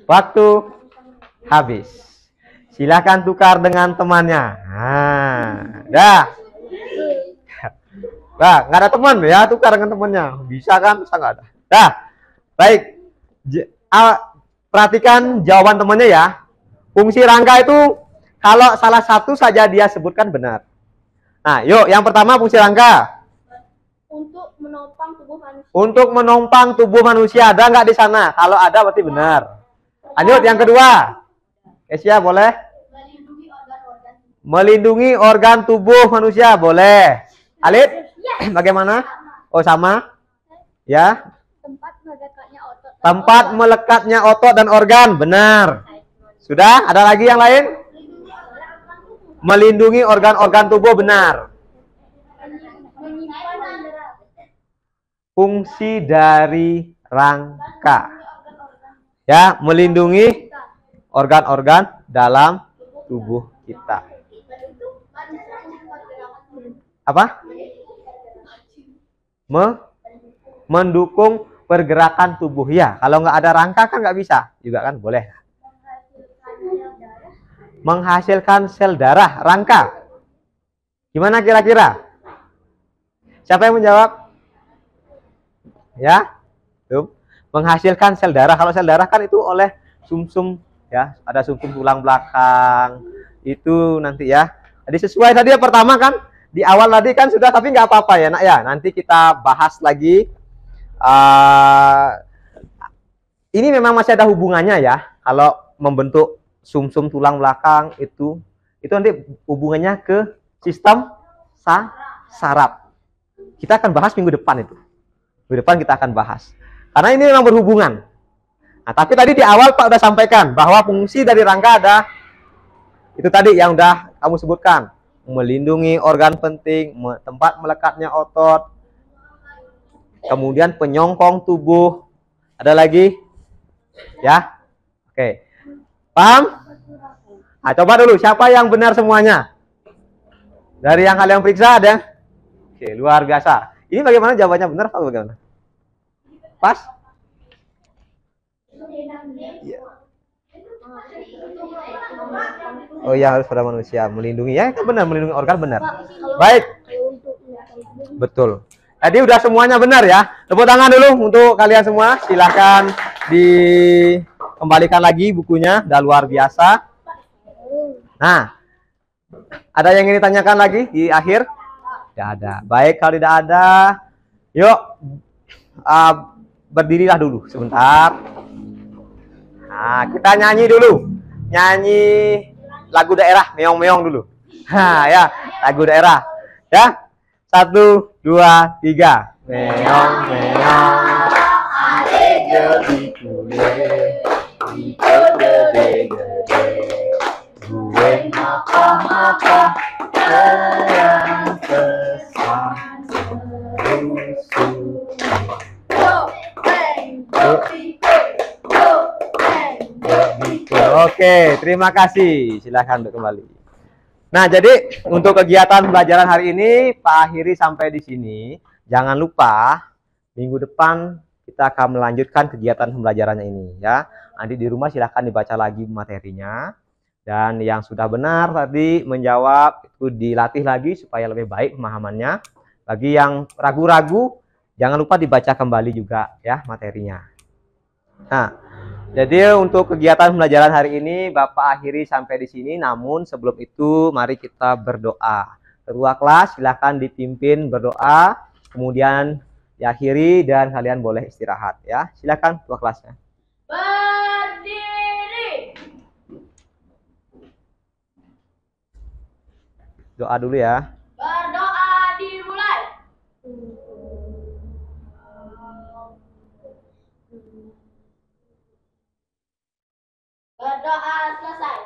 Speaker 1: Waktu habis. Silahkan tukar dengan temannya. Nah, dah. Nah, nggak ada teman ya, tukar dengan temannya. Bisa kan? Bisa nggak ada? Dah. Baik. Perhatikan jawaban temannya ya. Fungsi rangka itu kalau salah satu saja dia sebutkan benar. Nah, yuk yang pertama fungsi rangka.
Speaker 2: Untuk menopang tubuh manusia.
Speaker 1: Untuk menopang tubuh manusia. Ada nggak di sana? Kalau ada berarti benar. Lanjut yang kedua. Kesia boleh? Melindungi organ tubuh manusia boleh. Alif? Bagaimana? Oh sama? Ya. Tempat melekatnya otot dan organ benar. Sudah? Ada lagi yang lain? Melindungi organ-organ tubuh benar. Fungsi dari rangka. Ya, melindungi organ-organ dalam tubuh kita. Apa? Mendukung pergerakan tubuh ya. Kalau nggak ada rangka kan nggak bisa juga kan, boleh. Menghasilkan sel darah, rangka. Gimana kira-kira? Siapa yang menjawab? Ya, tuh. Menghasilkan sel darah. Kalau sel darah kan itu oleh sumsum ya, ada sumsum tulang belakang. Itu nanti ya. Jadi sesuai tadi yang pertama kan, di awal tadi kan sudah, tapi nggak apa-apa ya nak ya. Nanti kita bahas lagi. Ini memang masih ada hubungannya ya. Kalau membentuk sumsum tulang belakang itu nanti hubungannya ke sistem saraf. Kita akan bahas minggu depan itu. Minggu depan kita akan bahas. Karena ini memang berhubungan. Nah, tapi tadi di awal Pak udah sampaikan bahwa fungsi dari rangka ada itu tadi yang udah kamu sebutkan. Melindungi organ penting, tempat melekatnya otot, kemudian penyongkong tubuh. Ada lagi? Ya? Oke. Paham? Nah, coba dulu siapa yang benar semuanya? Dari yang kalian periksa ada? Oke, luar biasa. Ini bagaimana jawabannya benar atau bagaimana? Pas? Ya. Oh ya, harus pada manusia, melindungi ya, kan benar, melindungi organ benar. Baik. Betul. Jadi udah semuanya benar ya. Tepuk tangan dulu untuk kalian semua. Silahkan dikembalikan lagi bukunya, udah luar biasa. Nah, ada yang ingin ditanyakan lagi di akhir? Tidak ada. Baik, kalau tidak ada, yuk berdirilah dulu sebentar. Nah, kita nyanyi dulu. Nyanyi lagu daerah, meong-meong dulu. Nah, ya, lagu daerah. Ya. 1, 2, 3. Meong-meong. Adik jadi kule. Ikut gede-gede. Gue maka-maka. Sayang kesan. Oke, terima kasih. Silahkan untuk kembali. Nah, jadi untuk kegiatan pembelajaran hari ini Pak akhiri sampai di sini. Jangan lupa minggu depan kita akan melanjutkan kegiatan pembelajarannya ini ya. Nanti di rumah silahkan dibaca lagi materinya. Dan yang sudah benar tadi menjawab itu dilatih lagi supaya lebih baik pemahamannya. Bagi yang ragu-ragu, jangan lupa dibaca kembali juga ya materinya. Nah, jadi untuk kegiatan pembelajaran hari ini Bapak akhiri sampai di sini. Namun sebelum itu mari kita berdoa. Ketua kelas silakan dipimpin berdoa. Kemudian diakhiri dan kalian boleh istirahat ya. Silakan ketua kelasnya.
Speaker 2: Berdiri.
Speaker 1: Doa dulu ya.
Speaker 2: Berdoa dimulai. Berdoa selesai.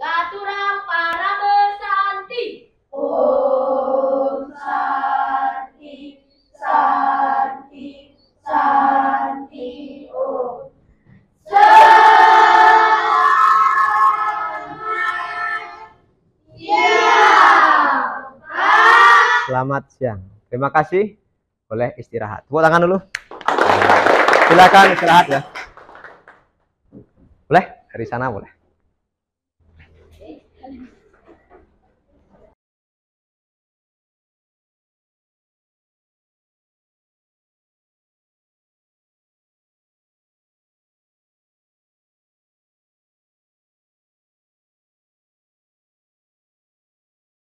Speaker 2: Gaturang para besanti. Om Santi, Santi, Santi, Om.
Speaker 1: Selamat siang. Terima kasih. Boleh istirahat. Tepuk tangan dulu. Silakan istirahat ya. Boleh? Dari sana boleh.